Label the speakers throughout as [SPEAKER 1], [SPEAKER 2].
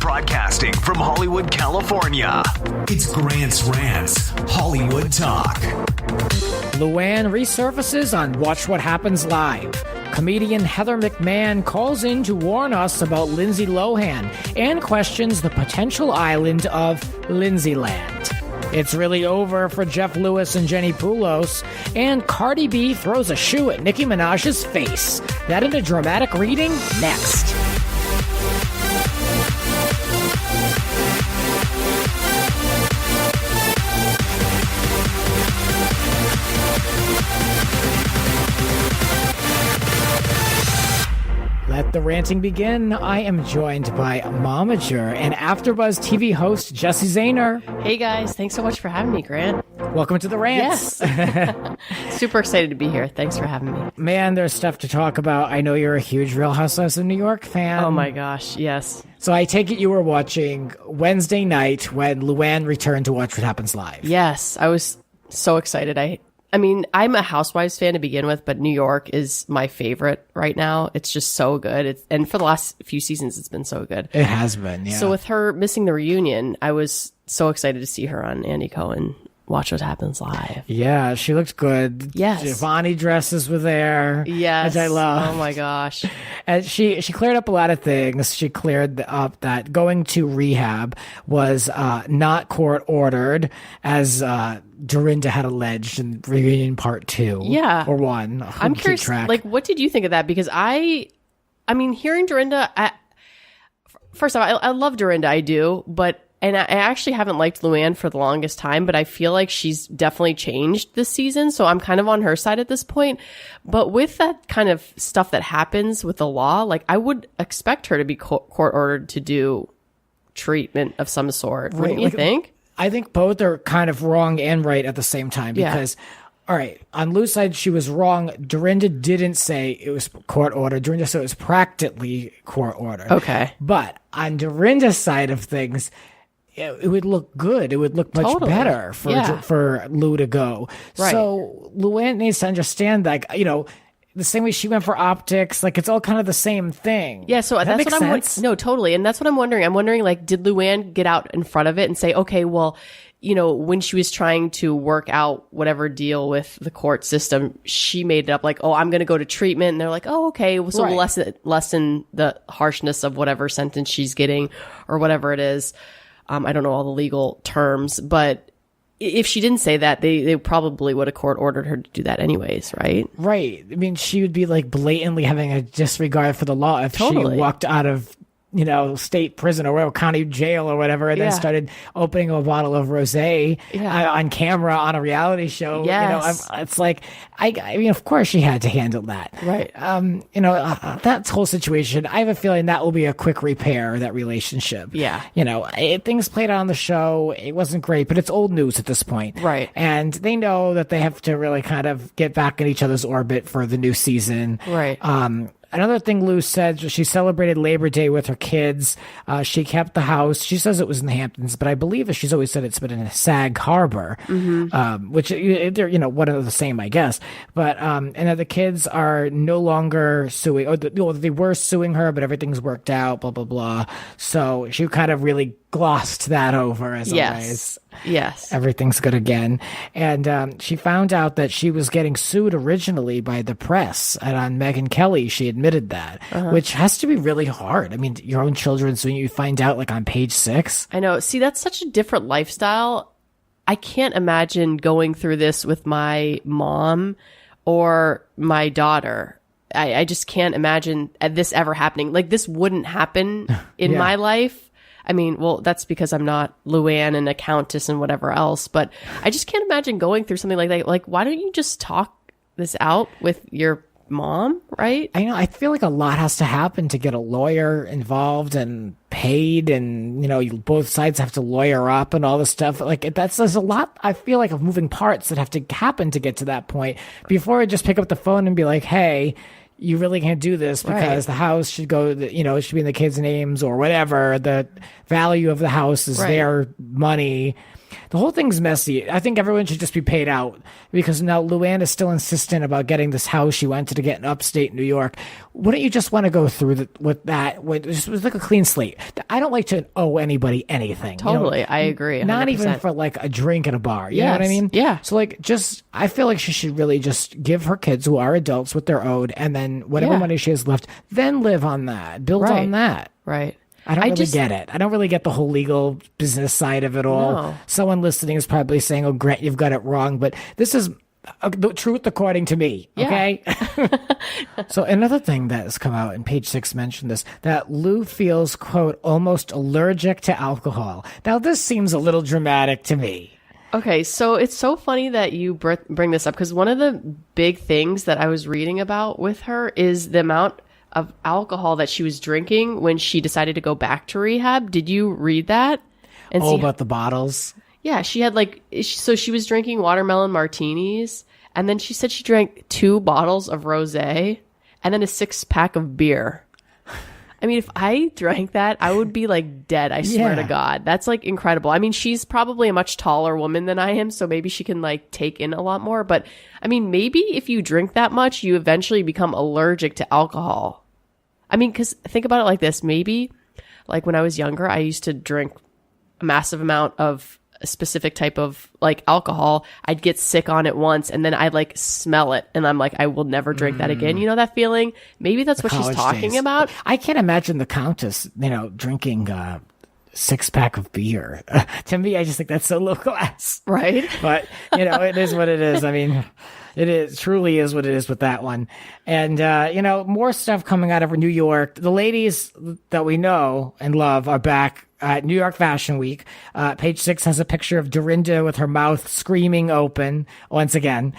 [SPEAKER 1] Broadcasting from Hollywood, California. It's grants-rants, Hollywood Talk.
[SPEAKER 2] Luann resurfaces on Watch What Happens Live. Comedian Heather McMahan calls in to warn us about Lindsay Lohan and questions the potential island of Lindsayland. It's really over for Jeff Lewis and Jenni Pulos, and Cardi B throws a shoe at Nicki Minaj's face. That in a dramatic reading? Next. Let the ranting begin. I am joined by Momager and Afterbuzz TV host Jessie Zahner.
[SPEAKER 3] Hey guys, thanks so much for having me, Grant.
[SPEAKER 2] Welcome to the rants.
[SPEAKER 3] Yes. Super excited to be here. Thanks for having me.
[SPEAKER 2] Man, there's stuff to talk about. I know you're a huge Real Housewives of New York fan.
[SPEAKER 3] Oh my gosh, yes.
[SPEAKER 2] So I take it you were watching Wednesday night when Luann returned to Watch What Happens Live.
[SPEAKER 3] Yes, I was so excited. I mean, I'm a Housewives fan to begin with, but New York is my favorite right now. It's just so good. And for the last few seasons, it's been so good.
[SPEAKER 2] It has been, yeah.
[SPEAKER 3] So with her missing the reunion, I was so excited to see her on Andy Cohen Watch What Happens Live.
[SPEAKER 2] Yeah, she looked good.
[SPEAKER 3] Yes.
[SPEAKER 2] Giovanni dresses were there.
[SPEAKER 3] Yes.
[SPEAKER 2] Which I love.
[SPEAKER 3] Oh my gosh.
[SPEAKER 2] And she cleared up a lot of things. She cleared up that going to rehab was not court ordered, as Dorinda had alleged in Reunion Part 2.
[SPEAKER 3] Yeah.
[SPEAKER 2] Or 1.
[SPEAKER 3] I'm curious, like, what did you think of that? Because I mean, hearing Dorinda, first of all, I love Dorinda, I do, and I actually haven't liked Luann for the longest time, but I feel like she's definitely changed this season. So I'm kind of on her side at this point. But with that kind of stuff that happens with the law, like I would expect her to be court ordered to do treatment of some sort. Wouldn't you think?
[SPEAKER 2] I think both are kind of wrong and right at the same time because, all right, on Lou's side, she was wrong. Dorinda didn't say it was court ordered. Dorinda said it was practically court ordered.
[SPEAKER 3] Okay.
[SPEAKER 2] But on Dorinda's side of things, it would look good. It would look much better for Lou to go.
[SPEAKER 3] Right.
[SPEAKER 2] So Luann needs to understand that, the same way she went for optics, like it's all kind of the same thing.
[SPEAKER 3] Yeah, so that's what I'm no, totally. And that's what I'm wondering. I'm wondering, like, did Luann get out in front of it and say, okay, well, when she was trying to work out whatever deal with the court system, she made it up like, oh, I'm going to go to treatment. And they're like, oh, okay. So we'll lessen the harshness of whatever sentence she's getting or whatever it is. I don't know all the legal terms, but if she didn't say that, they probably would have court ordered her to do that anyways, right?
[SPEAKER 2] Right. I mean, she would be like blatantly having a disregard for the law if she walked out of, state prison or whatever, county jail or whatever, and then started opening a bottle of rosé on camera on a reality show.
[SPEAKER 3] Yes.
[SPEAKER 2] It's like, I mean, of course she had to handle that.
[SPEAKER 3] Right.
[SPEAKER 2] That whole situation, I have a feeling that will be a quick repair, that relationship.
[SPEAKER 3] Yeah.
[SPEAKER 2] Things played out on the show. It wasn't great, but it's old news at this point.
[SPEAKER 3] Right.
[SPEAKER 2] And they know that they have to really kind of get back in each other's orbit for the new season.
[SPEAKER 3] Right.
[SPEAKER 2] Another thing Lou said, she celebrated Labor Day with her kids. She kept the house. She says it was in the Hamptons, but I believe that she's always said it's been in Sag Harbor, which they're, one of the same, I guess. But, and that the kids are no longer suing, or they were suing her, but everything's worked out, blah, blah, blah. So she kind of really glossed that over as always.
[SPEAKER 3] Yes.
[SPEAKER 2] Everything's good again. And she found out that she was getting sued originally by the press. And on Megyn Kelly, she admitted that, which has to be really hard. I mean, your own children, so you find out like on page 6.
[SPEAKER 3] I know. See, that's such a different lifestyle. I can't imagine going through this with my mom or my daughter. I just can't imagine this ever happening. Like, this wouldn't happen in my life. I mean, well, that's because I'm not Luann and a countess and whatever else, but I just can't imagine going through something like that. Like, why don't you just talk this out with your mom, right?
[SPEAKER 2] I know. I feel like a lot has to happen to get a lawyer involved and paid, and both sides have to lawyer up and all this stuff. Like, there's a lot, I feel like, of moving parts that have to happen to get to that point before I just pick up the phone and be like, hey, you really can't do this because the house should go, it should be in the kids' names or whatever. The value of the house is their money. the whole thing's messy. I think everyone should just be paid out because now Luann is still insistent about getting this house she wanted to get in upstate New York. Wouldn't you just want to go through with that? Just with like a clean slate. I don't like to owe anybody anything.
[SPEAKER 3] Totally. I agree. 100%.
[SPEAKER 2] Not even for like a drink at a bar. You know what I mean?
[SPEAKER 3] Yeah.
[SPEAKER 2] So like I feel like she should really just give her kids who are adults what they're owed and then whatever money she has left, then live on that. Build on that.
[SPEAKER 3] Right.
[SPEAKER 2] I don't really get it. I don't really get the whole legal business side of it all.
[SPEAKER 3] No.
[SPEAKER 2] Someone listening is probably saying, "Oh, Grant, you've got it wrong," but this is the truth according to me. Okay. So another thing that has come out, and Page 6 mentioned this, that Lou feels, quote, almost allergic to alcohol. Now, this seems a little dramatic to me.
[SPEAKER 3] Okay, so it's so funny that you bring this up because one of the big things that I was reading about with her is the amount of alcohol that she was drinking when she decided to go back to rehab. Did you read that? And
[SPEAKER 2] about the bottles?
[SPEAKER 3] Yeah, she had so she was drinking watermelon martinis, and then she said she drank 2 bottles of rosé and then a 6-pack of beer. I mean, if I drank that, I would be like dead. I swear to God. That's like incredible. I mean, she's probably a much taller woman than I am, so maybe she can like take in a lot more. But I mean, maybe if you drink that much, you eventually become allergic to alcohol. I mean, because think about it like this. Maybe like when I was younger, I used to drink a massive amount of a specific type of like alcohol. I'd get sick on it once and then I'd like smell it and I'm like, I will never drink that again. You know that feeling? Maybe that's what she's talking about.
[SPEAKER 2] I can't imagine the Countess, drinking 6-pack of beer. To me, I just think that's so low class.
[SPEAKER 3] Right.
[SPEAKER 2] But, it is what it is. I mean, truly is what it is with that one. And, more stuff coming out of New York. The ladies that we know and love are back at New York Fashion Week. Page 6 has a picture of Dorinda with her mouth screaming open once again.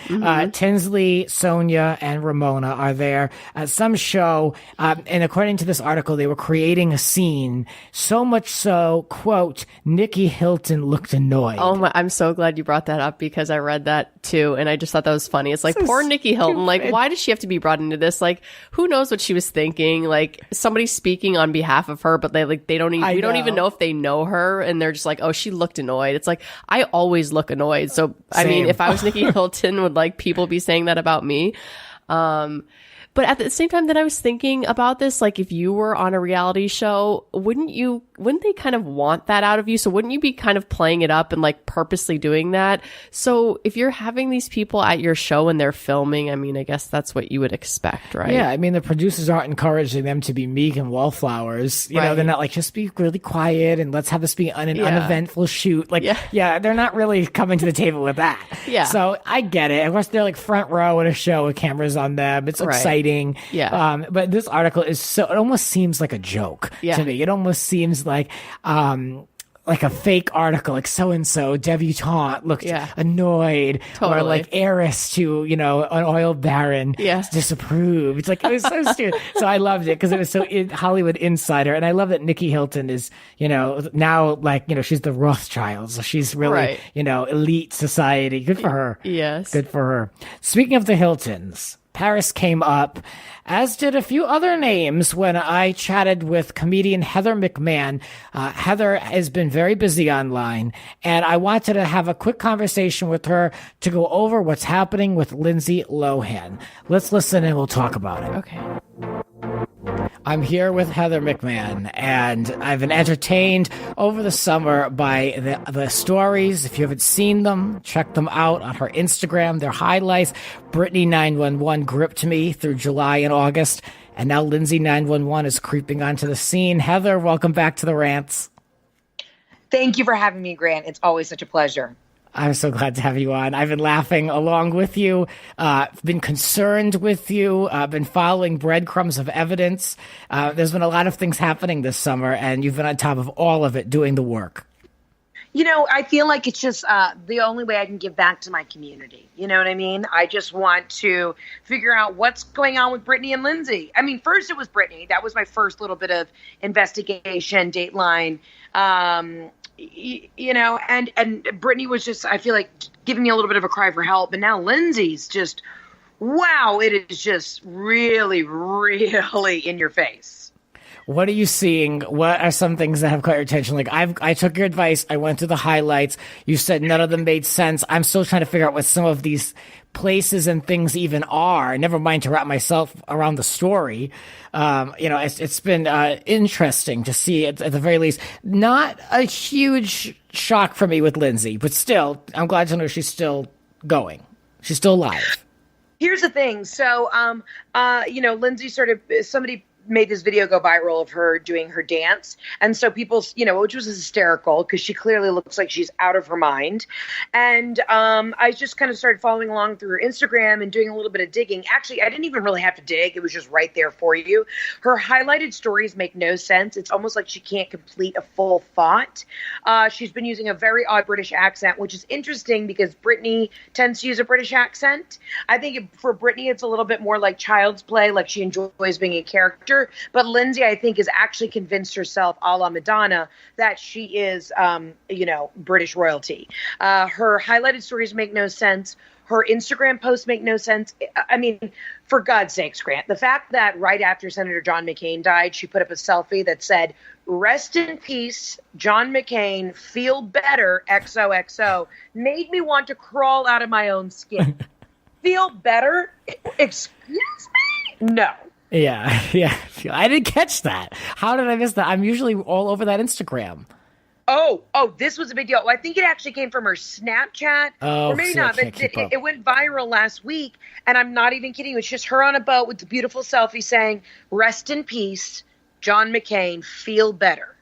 [SPEAKER 2] Tinsley, Sonia, and Ramona are there at some show. And according to this article, they were creating a scene. So much so, quote, Nikki Hilton looked annoyed.
[SPEAKER 3] Oh my, I'm so glad you brought that up because I read that too. And I just thought that was funny. It's like, so poor Nikki Hilton. Like, why does she have to be brought into this? Like, who knows what she was thinking? Like, somebody's speaking on behalf of her, but we don't even know if they know her and they're just like, oh, she looked annoyed. It's like, I always look annoyed. So, I mean, if I was Nikki Hilton, would like people be saying that about me? But at the same time that I was thinking about this, like if you were on a reality show, wouldn't they kind of want that out of you? So wouldn't you be kind of playing it up and like purposely doing that? So if you're having these people at your show and they're filming, I mean, I guess that's what you would expect, right?
[SPEAKER 2] Yeah. I mean, the producers aren't encouraging them to be meek and wallflowers. They're not like, just be really quiet and let's have this be an uneventful shoot. Like, they're not really coming to the table with that. Yeah. So I get it. Of course, they're like front row at a show with cameras on them. It's exciting.
[SPEAKER 3] Yeah.
[SPEAKER 2] But this article is it almost seems like a joke to me. It almost seems like a fake article, like so-and-so debutante looked annoyed, or like heiress to, an oil baron disapproved. It's like, it was so stupid. So I loved it because it was so Hollywood Insider. And I love that Nikki Hilton is, now like, she's the Rothschilds. So she's really, elite society. Good for her.
[SPEAKER 3] Yes.
[SPEAKER 2] Good for her. Speaking of the Hiltons, Paris came up, as did a few other names when I chatted with comedian Heather McMahan. Heather has been very busy online, and I wanted to have a quick conversation with her to go over what's happening with Lindsay Lohan. Let's listen and we'll talk about it.
[SPEAKER 3] Okay.
[SPEAKER 2] I'm here with Heather McMahan, and I've been entertained over the summer by the stories. If you haven't seen them, check them out on her Instagram. They're highlights. Britney 911 gripped me through July and August, and now Lindsay 911 is creeping onto the scene. Heather, welcome back to the Rants.
[SPEAKER 4] Thank you for having me, Grant. It's always such a pleasure.
[SPEAKER 2] I'm so glad to have you on. I've been laughing along with you, been concerned with you, been following breadcrumbs of evidence. There's been a lot of things happening this summer, and you've been on top of all of it, doing the work.
[SPEAKER 4] I feel like it's just the only way I can give back to my community. You know what I mean? I just want to figure out what's going on with Britney and Lindsay. I mean, first it was Britney. That was my first little bit of investigation, Dateline. And Britney was just, I feel like, giving me a little bit of a cry for help. And now Lindsay's just, wow, it is just really, really in your face.
[SPEAKER 2] What are you seeing? What are some things that have caught your attention? Like I took your advice. I went through the highlights. You said none of them made sense. I'm still trying to figure out what some of these places and things even are. Never mind to wrap myself around the story. It's been interesting to see at the very least. Not a huge shock for me with Lindsay, but still, I'm glad to know she's still going. She's still alive.
[SPEAKER 4] Here's the thing. So, Lindsay somebody made this video go viral of her doing her dance. And so people, which was hysterical because she clearly looks like she's out of her mind. And I just kind of started following along through her Instagram and doing a little bit of digging. Actually, I didn't even really have to dig. It was just right there for you. Her highlighted stories make no sense. It's almost like she can't complete a full thought. She's been using a very odd British accent, which is interesting because Britney tends to use a British accent. I think for Britney, it's a little bit more like child's play, like she enjoys being a character. But Lindsay, I think, has actually convinced herself, a la Madonna, that she is, British royalty. Her highlighted stories make no sense. Her Instagram posts make no sense. I mean, for God's sakes, Grant, the fact that right after Senator John McCain died, she put up a selfie that said, "Rest in peace, John McCain, feel better, XOXO," made me want to crawl out of my own skin. Feel better? Excuse me? No.
[SPEAKER 2] Yeah. I didn't catch that. How did I miss that? I'm usually all over that Instagram.
[SPEAKER 4] Oh, this was a big deal. I think it actually came from her Snapchat.
[SPEAKER 2] Oh,
[SPEAKER 4] or maybe not, but it went viral last week, and I'm not even kidding you. It's just her on a boat with the beautiful selfie saying, "Rest in peace, John McCain, feel better."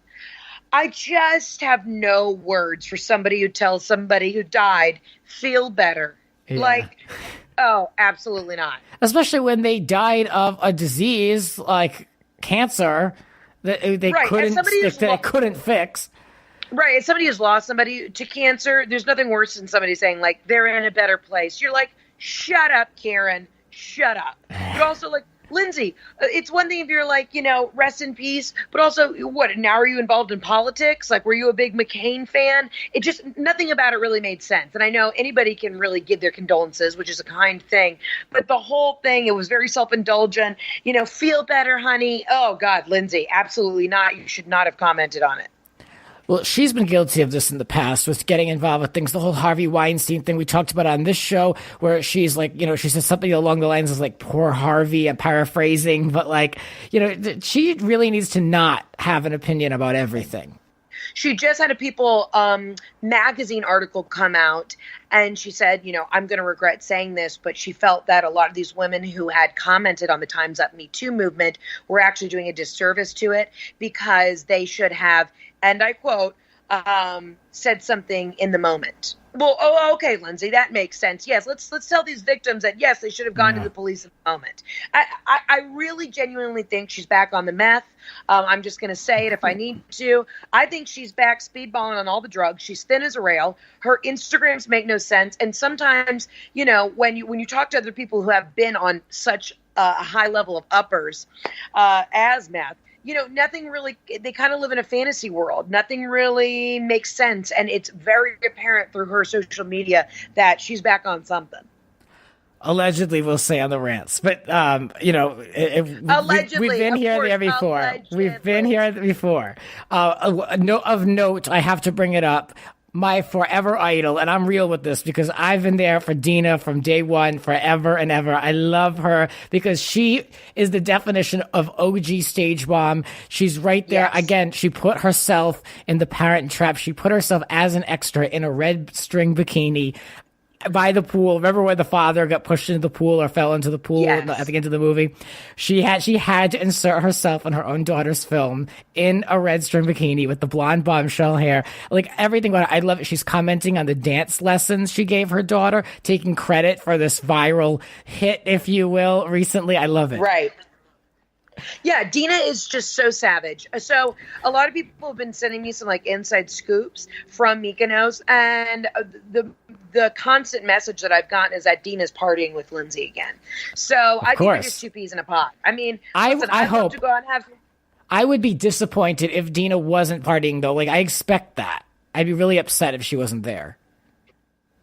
[SPEAKER 4] I just have no words for somebody who tells somebody who died, feel better. Yeah. Oh, absolutely not. Especially when they died of a disease like cancer that they couldn't fix. Right. As somebody who's lost somebody to cancer, there's nothing worse than somebody saying, like, they're in a better place. You're like, shut up, Karen. Shut up. You're also like, Lindsay, it's one thing if you're like, rest in peace, but also what, now are you involved in politics? Like, were you a big McCain fan? It just, nothing about it really made sense. And I know anybody can really give their condolences, which is a kind thing, but the whole thing, it was very self-indulgent, feel better, honey. Oh God, Lindsay, absolutely not. You should not have commented on it.
[SPEAKER 2] Well, she's been guilty of this in the past with getting involved with things. The whole Harvey Weinstein thing we talked about on this show, where she's like, she says something along the lines of like, poor Harvey, I'm paraphrasing, but like, she really needs to not have an opinion about everything. She just had a People magazine article come out, and she said, I'm going to regret saying this, but she felt that a lot of these women who had commented on the Time's Up Me Too movement were actually doing a disservice to it because they should have, and I quote, said something in the moment. Well, okay, Lindsay, that makes sense. Yes, let's tell these victims that, yes, they should have gone to the police in the moment. I really genuinely think she's back on the meth. I'm just going to say it if I need to. I think she's back speedballing on all the drugs. She's thin as a rail. Her Instagrams make no sense. And sometimes, when you talk to other people who have been on such a high level of uppers as meth, nothing really, they kind of live in a fantasy world. Nothing really makes sense. And it's very apparent through her social media that she's back on something. Allegedly, we'll say on the rants. But, allegedly, we've been here before. Allegedly. We've been here before. Of note, I have to bring it up. My forever idol, and I'm real with this because I've been there for Dina from day one, forever and ever. I love her because she is the definition of OG stage bomb. She's right there. Yes. Again, she put herself in the Parent Trap. She put herself as an extra in a red string bikini by the pool. Remember when the father got pushed into the pool or fell into the pool at the end of the movie? She had to insert herself in her own daughter's film in a red string bikini with the blonde bombshell hair. Like everything about it. I love it. She's commenting on the dance lessons she gave her daughter, taking credit for this viral hit, if you will, recently. I love it. Right. Yeah, Dina is just so savage. So a lot of people have been sending me some like inside scoops from Mykonos, and the constant message that I've gotten is that Dina's partying with Lindsay again. So I think they're just two peas in a pod. I mean, I hope to go out and have. I would be disappointed if Dina wasn't partying though. Like I expect that. I'd be really upset if she wasn't there.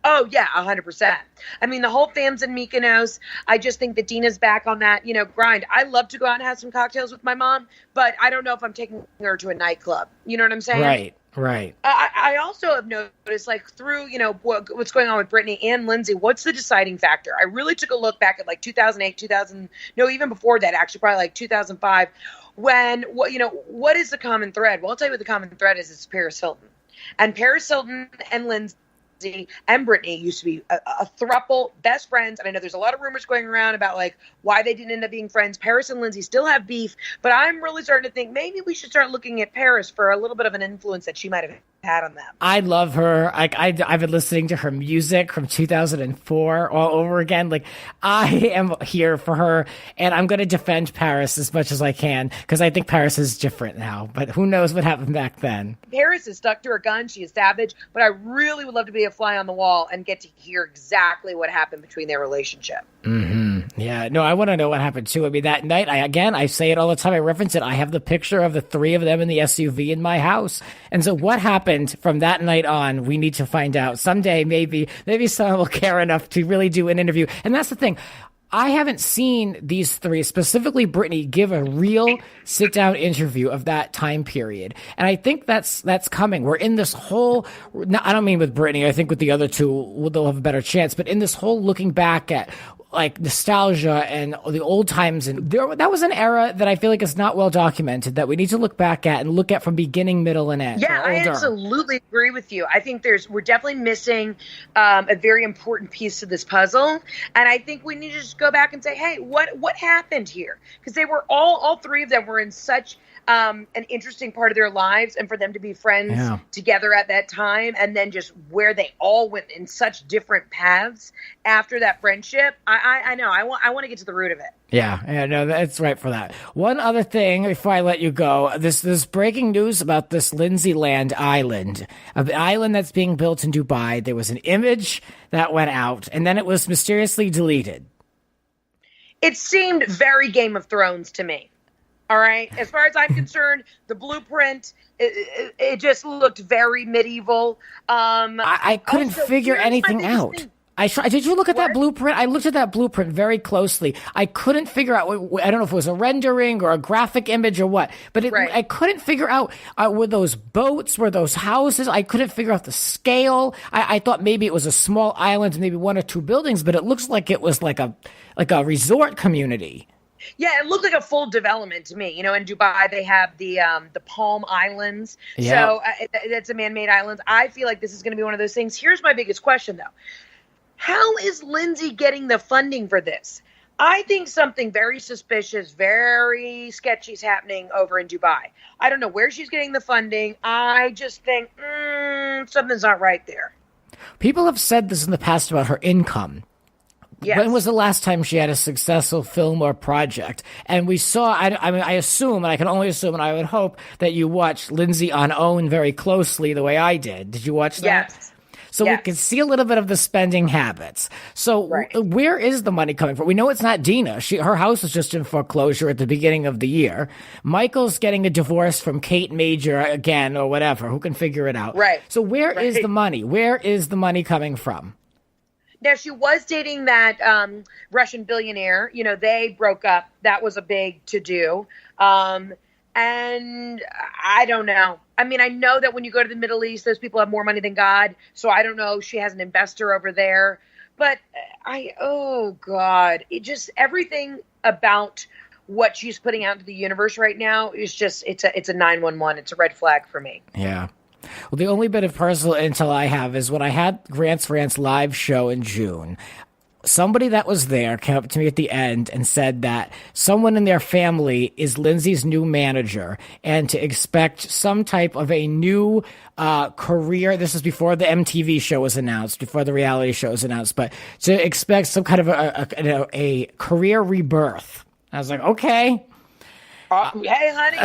[SPEAKER 4] Oh yeah, 100%. I mean, the whole fam's in Mykonos. I just think that Dina's back on that, grind. I love to go out and have some cocktails with my mom, but I don't know if I'm taking her to a nightclub. You know what I'm saying?
[SPEAKER 2] Right.
[SPEAKER 4] I also have noticed, like, through, what's going on with Brittany and Lindsay, what's the deciding factor? I really took a look back at like 2008, even before that, actually, probably like 2005, when, what is the common thread? Well, I'll tell you what the common thread is. It's Paris Hilton. And Paris Hilton and Lindsay and Brittany used to be a throuple, best friends. And I know there's a lot of rumors going around about like why they didn't end up being friends. Paris and Lindsay still have beef, but I'm really starting to think maybe we should start looking at Paris for a little bit of an influence that she might have had on them.
[SPEAKER 2] I love her. I've been listening to her music from 2004 all over again. Like, I am here for her, and I'm going to defend Paris as much as I can because I think Paris is different now. But who knows what happened back then?
[SPEAKER 4] Paris is stuck to her gun. She is savage, but I really would love to be a fly on the wall and get to hear exactly what happened between their relationship.
[SPEAKER 2] Mm-hmm. Yeah, no, I want to know what happened too. I mean, that night, I say it all the time. I reference it. I have the picture of the three of them in the SUV in my house. And so what happened from that night on, we need to find out. Someday, maybe someone will care enough to really do an interview. And that's the thing. I haven't seen these three, specifically Brittany, give a real sit-down interview of that time period. And I think that's coming. We're in this whole, I don't mean with Brittany, I think with the other two, they'll have a better chance, but in this whole looking back at like nostalgia and the old times, and that was an era that I feel like is not well documented, that we need to look back at and look at from beginning, middle, and end.
[SPEAKER 4] Yeah, I absolutely agree with you. I think we're definitely missing a very important piece to this puzzle, and I think we need to just go back and say, hey, what happened here? Because they were all three of them were in such an interesting part of their lives, and for them to be friends together at that time, and then just where they all went in such different paths after that friendship. I know. I want to get to the root of it.
[SPEAKER 2] Yeah, no, that's right for that. One other thing before I let you go, this breaking news about this Lindsayland island, an island that's being built in Dubai. There was an image that went out, and then it was mysteriously deleted.
[SPEAKER 4] It seemed very Game of Thrones to me. All right. As far as I'm concerned, the blueprint, it just looked very medieval.
[SPEAKER 2] I couldn't figure anything out. Did you look at that blueprint? I looked at that blueprint very closely. I couldn't figure out. I don't know if it was a rendering or a graphic image or what, but I couldn't figure out, were those boats, were those houses? I couldn't figure out the scale. I thought maybe it was a small island, maybe one or two buildings, but it looks like it was like a resort community.
[SPEAKER 4] Yeah, it looked like a full development to me. In Dubai, they have the Palm Islands.
[SPEAKER 2] Yeah.
[SPEAKER 4] So it's a man-made island. I feel like this is going to be one of those things. Here's my biggest question, though. How is Lindsay getting the funding for this? I think something very suspicious, very sketchy is happening over in Dubai. I don't know where she's getting the funding. I just think something's not right there.
[SPEAKER 2] People have said this in the past about her income. Yes. When was the last time she had a successful film or project? And we saw, I assume, and I can only assume, and I would hope that you watched Lindsay on OWN very closely the way I did. Did you watch that?
[SPEAKER 4] Yes.
[SPEAKER 2] So we can see a little bit of the spending habits. So where is the money coming from? We know it's not Dina. Her house was just in foreclosure at the beginning of the year. Michael's getting a divorce from Kate Major again or whatever. Who can figure it out?
[SPEAKER 4] Right.
[SPEAKER 2] So where is the money? Where is the money coming from?
[SPEAKER 4] Now, she was dating that Russian billionaire. They broke up. That was a big to-do. And I don't know. I mean, I know that when you go to the Middle East, those people have more money than God. So I don't know if she has an investor over there. But oh God, everything about what she's putting out into the universe right now is just, it's a 911. It's a red flag for me.
[SPEAKER 2] Yeah. Well, the only bit of personal intel I have is when I had Grants-Rants live show in June, somebody that was there came up to me at the end and said that someone in their family is Lindsay's new manager and to expect some type of a new career. This is before the MTV show was announced, before the reality show was announced, but to expect some kind of a career rebirth. I was like, okay.
[SPEAKER 4] Hey, honey.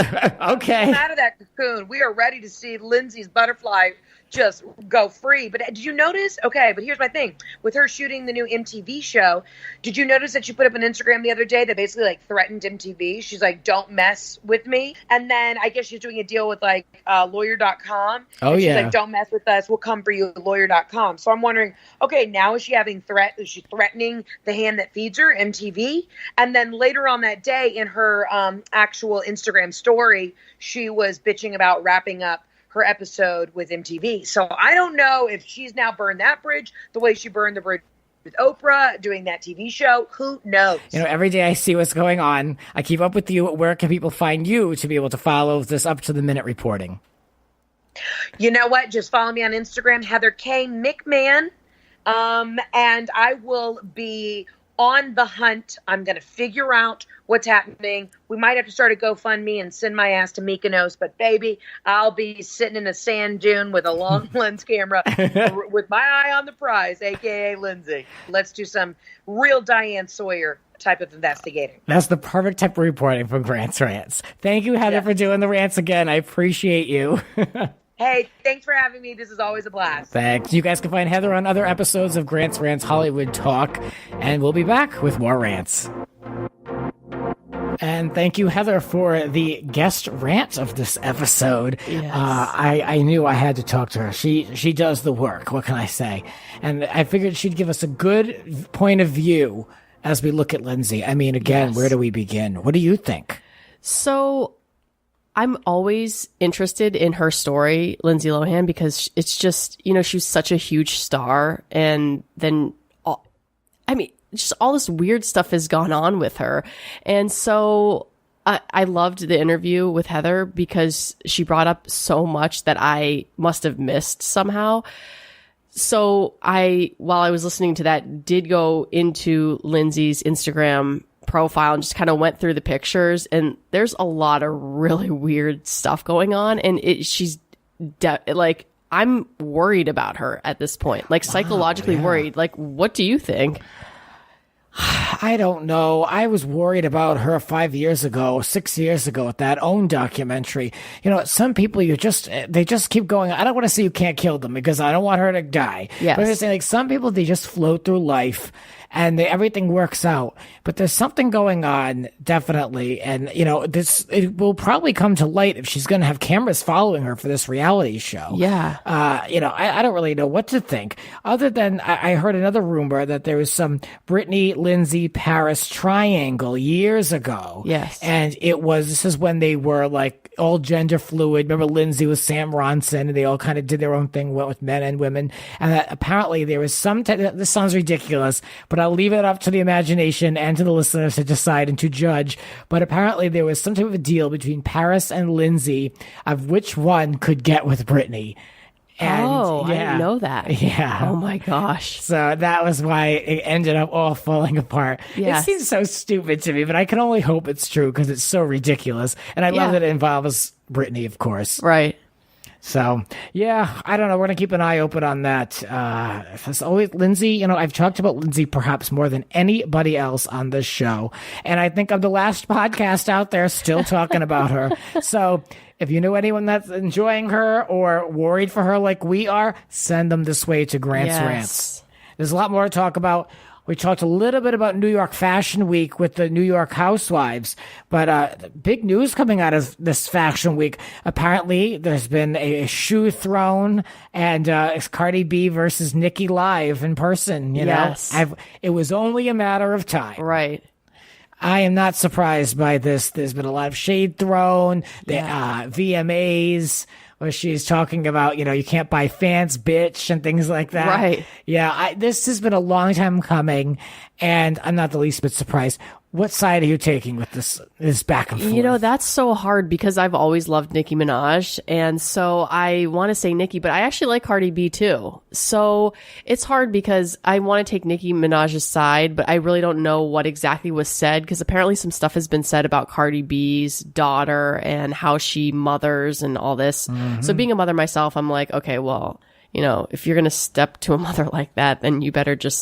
[SPEAKER 2] Okay.
[SPEAKER 4] Come out of that cocoon. We are ready to see Lindsay's butterfly just go free. But did you notice? Okay, but here's my thing. With her shooting the new MTV show, did you notice that she put up an Instagram the other day that basically like threatened MTV? She's like, don't mess with me. And then I guess she's doing a deal with like lawyer.com.
[SPEAKER 2] Oh,
[SPEAKER 4] and she's
[SPEAKER 2] yeah.
[SPEAKER 4] like, don't mess with us. We'll come for you, lawyer.com. So I'm wondering, okay, now is she threatening the hand that feeds her, MTV? And then later on that day in her actual Instagram story, she was bitching about wrapping up her episode with MTV. So I don't know if she's now burned that bridge the way she burned the bridge with Oprah doing that TV show. Who knows?
[SPEAKER 2] Every day I see what's going on. I keep up with you. Where can people find you to be able to follow this up to the minute reporting?
[SPEAKER 4] You know what? Just follow me on Instagram, Heather K. McMahan. And I will be on the hunt. I'm going to figure out what's happening. We might have to start a GoFundMe and send my ass to Mykonos, but baby, I'll be sitting in a sand dune with a long lens camera with my eye on the prize, aka Lindsay. Let's do some real Diane Sawyer type of investigating.
[SPEAKER 2] That's the perfect type of reporting from Grants-Rants. Thank you, Heather, for doing the rants again. I appreciate you.
[SPEAKER 4] Hey, thanks for having me. This is always a blast.
[SPEAKER 2] Thanks. You guys can find Heather on other episodes of Grants-Rants Hollywood Talk, and we'll be back with more rants. And thank you, Heather, for the guest rant of this episode.
[SPEAKER 3] Yes.
[SPEAKER 2] I knew I had to talk to her. She does the work. What can I say? And I figured she'd give us a good point of view as we look at Lindsay. I mean, again,
[SPEAKER 3] Yes.
[SPEAKER 2] Where do we begin? What do you think?
[SPEAKER 3] So I'm always interested in her story, Lindsay Lohan, because it's just, she's such a huge star. And then, just all this weird stuff has gone on with her. And so I loved the interview with Heather because she brought up so much that I must have missed somehow. So while I was listening to that, did go into Lindsay's Instagram profile and just kind of went through the pictures, and there's a lot of really weird stuff going on, and she's I'm worried about her at this point, like psychologically worried. Like, what do you think?
[SPEAKER 2] I don't know. I was worried about her 6 years ago with that OWN documentary. Some people they just keep going. I don't want to say you can't kill them because I don't want her to die.
[SPEAKER 3] Yes.
[SPEAKER 2] But I'm saying, like, some people, they just float through life and everything works out. But there's something going on, definitely. And, it will probably come to light if she's going to have cameras following her for this reality show.
[SPEAKER 3] Yeah.
[SPEAKER 2] I don't really know what to think. Other than I heard another rumor that there was some Britney, Lindsay, Paris triangle years ago.
[SPEAKER 3] Yes.
[SPEAKER 2] And this is when they were like all gender fluid. Remember, Lindsay was Sam Ronson, and they all kind of did their own thing with men and women. And that apparently there was this sounds ridiculous, but I'll leave it up to the imagination and to the listeners to decide and to judge. But apparently there was some type of a deal between Paris and Lindsay of which one could get with Britney. And,
[SPEAKER 3] I didn't know that.
[SPEAKER 2] Yeah.
[SPEAKER 3] Oh my gosh.
[SPEAKER 2] So that was why it ended up all falling apart.
[SPEAKER 3] Yes.
[SPEAKER 2] It seems so stupid to me, but I can only hope it's true because it's so ridiculous. And I love that it involves Britney, of course.
[SPEAKER 3] Right.
[SPEAKER 2] So, yeah, I don't know. We're going to keep an eye open on that. As always, Lindsay, I've talked about Lindsay perhaps more than anybody else on this show. And I think I'm the last podcast out there still talking about her. So if you know anyone that's enjoying her or worried for her like we are, send them this way to Grants-Rants. There's a lot more to talk about. We talked a little bit about New York Fashion Week with the New York housewives, but big news coming out of this Fashion Week. Apparently, there's been a shoe thrown, and it's Cardi B versus Nicki live in person.
[SPEAKER 3] Yes.
[SPEAKER 2] It was only a matter of time.
[SPEAKER 3] Right.
[SPEAKER 2] I am not surprised by this. There's been a lot of shade thrown. VMAs. Where she's talking about, you can't buy fans, bitch, and things like that.
[SPEAKER 3] Right.
[SPEAKER 2] Yeah, this has been a long time coming, and I'm not the least bit surprised. What side are you taking with this back and forth?
[SPEAKER 3] That's so hard because I've always loved Nicki Minaj. And so I want to say Nicki, but I actually like Cardi B too. So it's hard because I want to take Nicki Minaj's side, but I really don't know what exactly was said because apparently some stuff has been said about Cardi B's daughter and how she mothers and all this. Mm-hmm. So being a mother myself, I'm like, okay, well, if you're going to step to a mother like that, then you better just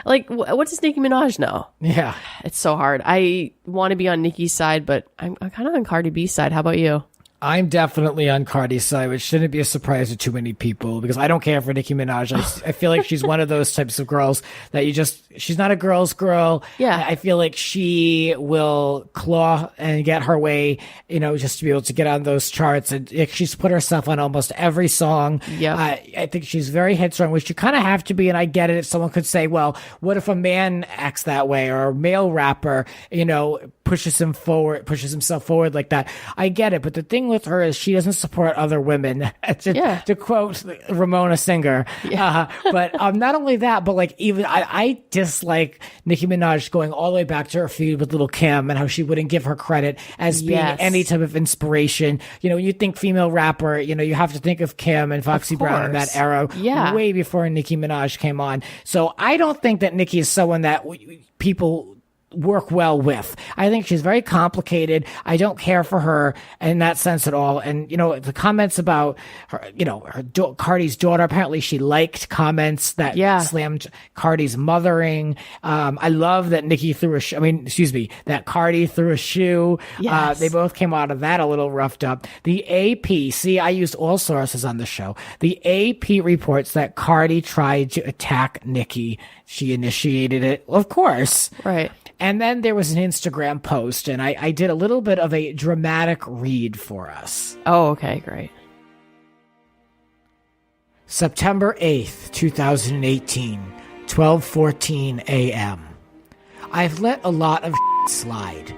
[SPEAKER 3] what does Nicki Minaj know?
[SPEAKER 2] Yeah.
[SPEAKER 3] It's so hard. I want to be on Nicki's side, but I'm kind of on Cardi B's side. How about you?
[SPEAKER 2] I'm definitely on Cardi's side, which shouldn't be a surprise to too many people because I don't care for Nicki Minaj. I feel like she's one of those types of girls that she's not a girl's girl.
[SPEAKER 3] Yeah.
[SPEAKER 2] I feel like she will claw and get her way, just to be able to get on those charts. And she's put herself on almost every song.
[SPEAKER 3] Yep.
[SPEAKER 2] I think she's very headstrong, which you kind of have to be. And I get it. If someone could say, well, what if a man acts that way or a male rapper, pushes himself forward like that? I get it. But the thing with her is she doesn't support other women, to quote Ramona Singer.
[SPEAKER 3] Yeah.
[SPEAKER 2] But not only that, but like even I dislike Nicki Minaj going all the way back to her feud with Lil' Kim and how she wouldn't give her credit as being any type of inspiration. When you think female rapper, you have to think of Kim and Foxy Brown in that era, way before Nicki Minaj came on. So I don't think that Nicki is someone that people work well with. I think she's very complicated. I don't care for her in that sense at all. And, the comments about her, Cardi's daughter, apparently she liked comments that slammed Cardi's mothering. I love that that Cardi threw a shoe.
[SPEAKER 3] Yes.
[SPEAKER 2] They both came out of that a little roughed up. The AP, I used all sources on the show. The AP reports that Cardi tried to attack Nicki. She initiated it, of course.
[SPEAKER 3] Right.
[SPEAKER 2] And then there was an Instagram post, and I did a little bit of a dramatic read for us.
[SPEAKER 3] Oh, okay, great.
[SPEAKER 2] September 8th, 2018, 12:14 a.m. I've let a lot of slide.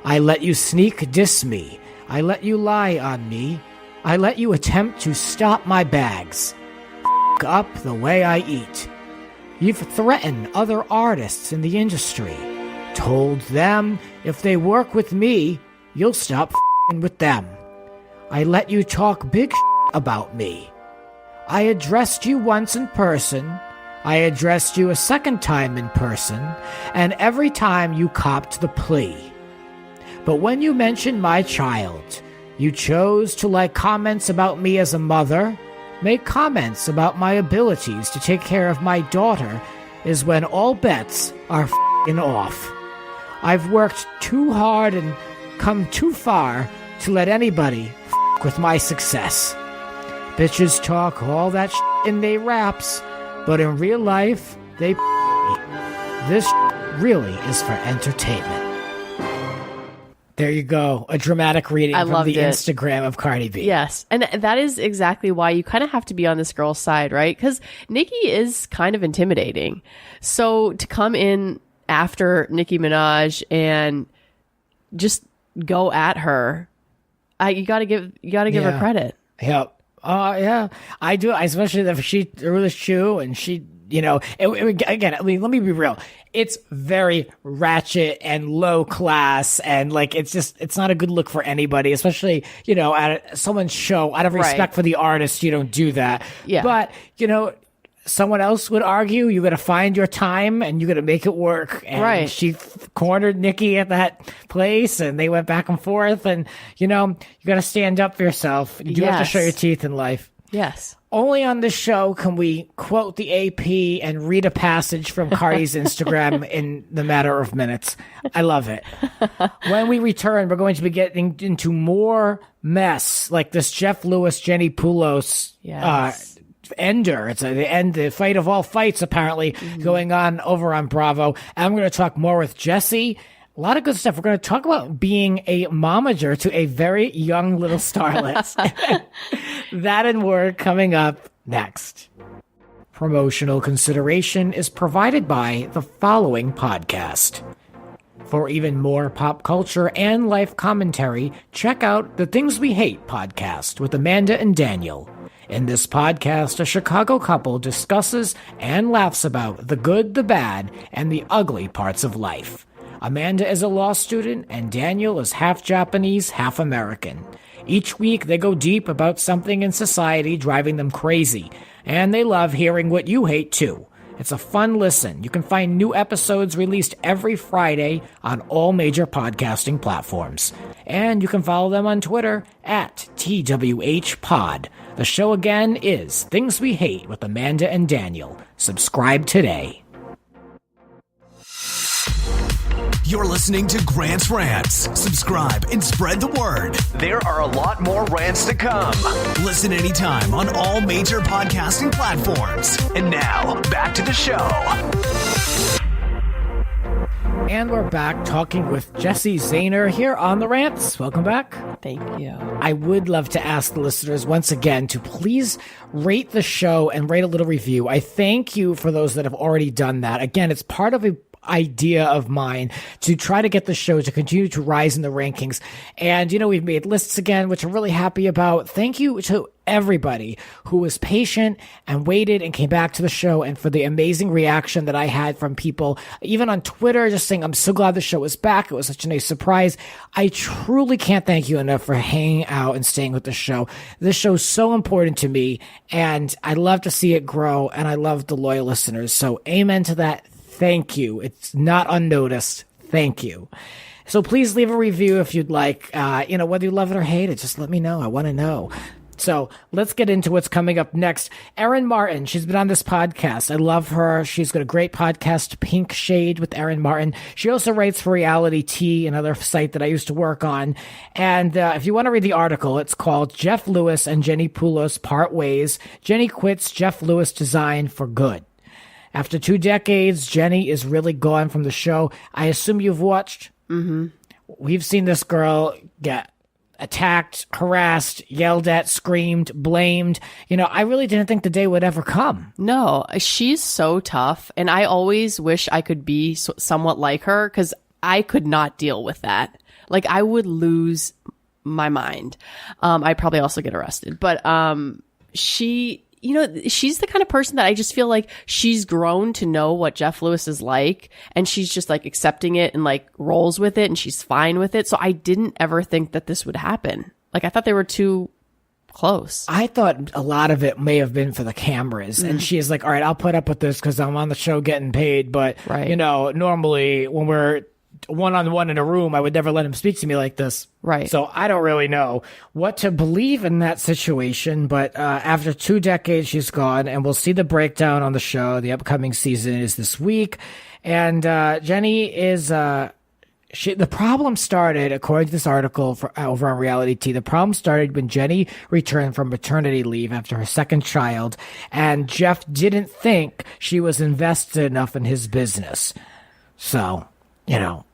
[SPEAKER 2] I let you sneak diss me. I let you lie on me. I let you attempt to stop my bags. Up the way I eat. You've threatened other artists in the industry. Told them if they work with me, you'll stop with them. I let you talk big about me. I addressed you once in person. I addressed you a second time in person, and every time you copped the plea. But when you mentioned my child, you chose to like comments about me as a mother, make comments about my abilities to take care of my daughter, is when all bets are off. I've worked too hard and come too far to let anybody with my success. Bitches talk all that in they raps, but in real life, they This really is for entertainment. There you go. A dramatic reading from the Instagram of Cardi B.
[SPEAKER 3] Yes. And that is exactly why you kind of have to be on this girl's side, right? Because Nicki is kind of intimidating. So to come in after Nicki Minaj and just go at her, you gotta give her credit.
[SPEAKER 2] Yep. Yeah. I do. Especially if she threw the shoe and she, again, I mean, let me be real. It's very ratchet and low class, and like it's not a good look for anybody, especially at someone's show. Out of respect for the artist, you don't do that.
[SPEAKER 3] Yeah.
[SPEAKER 2] But someone else would argue you got to find your time and you got to make it work. And she cornered Nicki at that place, and they went back and forth. And you got to stand up for yourself. You do have to show your teeth in life.
[SPEAKER 3] Yes.
[SPEAKER 2] Only on this show can we quote the AP and read a passage from Cardi's Instagram in the matter of minutes. I love it. When we return, we're going to be getting into more mess, like this Jeff Lewis, Jenni Pulos ender. It's the fight of all fights, apparently, going on over on Bravo. And I'm going to talk more with Jessie. A lot of good stuff. We're going to talk about being a momager to a very young little starlet. That and more coming up next. Promotional consideration is provided by the following podcast. For even more pop culture and life commentary, check out the Things We Hate podcast with Amanda and Daniel. In this podcast, a Chicago couple discusses and laughs about the good, the bad, and the ugly parts of life. Amanda is a law student, and Daniel is half Japanese, half American. Each week, they go deep about something in society driving them crazy, and they love hearing what you hate, too. It's a fun listen. You can find new episodes released every Friday on all major podcasting platforms. And you can follow them on Twitter at TWHpod. The show again is Things We Hate with Amanda and Daniel. Subscribe today.
[SPEAKER 1] You're listening to Grants Rants. Subscribe and spread the word. There are a lot more rants to come. Listen anytime on all major podcasting platforms. And now, back to the show.
[SPEAKER 2] And we're back talking with Jessie Zahner here on The Rants. Welcome back.
[SPEAKER 3] Thank you.
[SPEAKER 2] I would love to ask the listeners once again to please rate the show and rate a little review. I thank you for those that have already done that. Again, it's part of a idea of mine to try to get the show to continue to rise in the rankings. And, you know, we've made lists again, which I'm really happy about. Thank you to everybody who was patient and waited and came back to the show, and for the amazing reaction that I had from people, even on Twitter, just saying, I'm so glad the show is back. It was such a nice surprise. I truly can't thank you enough for hanging out and staying with the show. This show is so important to me, and I love to see it grow, and I love the loyal listeners. So amen to that. Thank you. It's not unnoticed. Thank you. So please leave a review if you'd like. Whether you love it or hate it, just let me know. I want to know. So let's get into what's coming up next. Erin Martin, she's been on this podcast. I love her. She's got a great podcast, Pink Shade with Erin Martin. She also writes for Reality Tea, another site that I used to work on. And if you want to read the article, it's called Jeff Lewis and Jenni Pulos Part Ways. Jenni quits Jeff Lewis Design for Good. After 2 decades, Jenni is really gone from the show. I assume you've watched. Mm-hmm. We've seen this girl get attacked, harassed, yelled at, screamed, blamed. You know, I really didn't think the day would ever come.
[SPEAKER 3] No, she's so tough. And I always wish I could be somewhat like her, because I could not deal with that. Like, I would lose my mind. I'd probably also get arrested. But she's the kind of person that I just feel like she's grown to know what Jeff Lewis is like, and she's just like accepting it and like rolls with it, and she's fine with it. So I didn't ever think that this would happen. Like, I thought they were too close.
[SPEAKER 2] I thought a lot of it may have been for the cameras. And she is like, all right, I'll put up with this because I'm on the show getting paid. But,
[SPEAKER 3] right.
[SPEAKER 2] You know, normally when we're one-on-one in a room, I would never let him speak to me like this.
[SPEAKER 3] Right.
[SPEAKER 2] So I don't really know what to believe in that situation. But after 2 decades, she's gone, and we'll see the breakdown on the show. The upcoming season is this week. And Jenni is... the problem started, according to this article over on Reality Tea, the problem started when Jenni returned from maternity leave after her second child, and Jeff didn't think she was invested enough in his business. So, you know,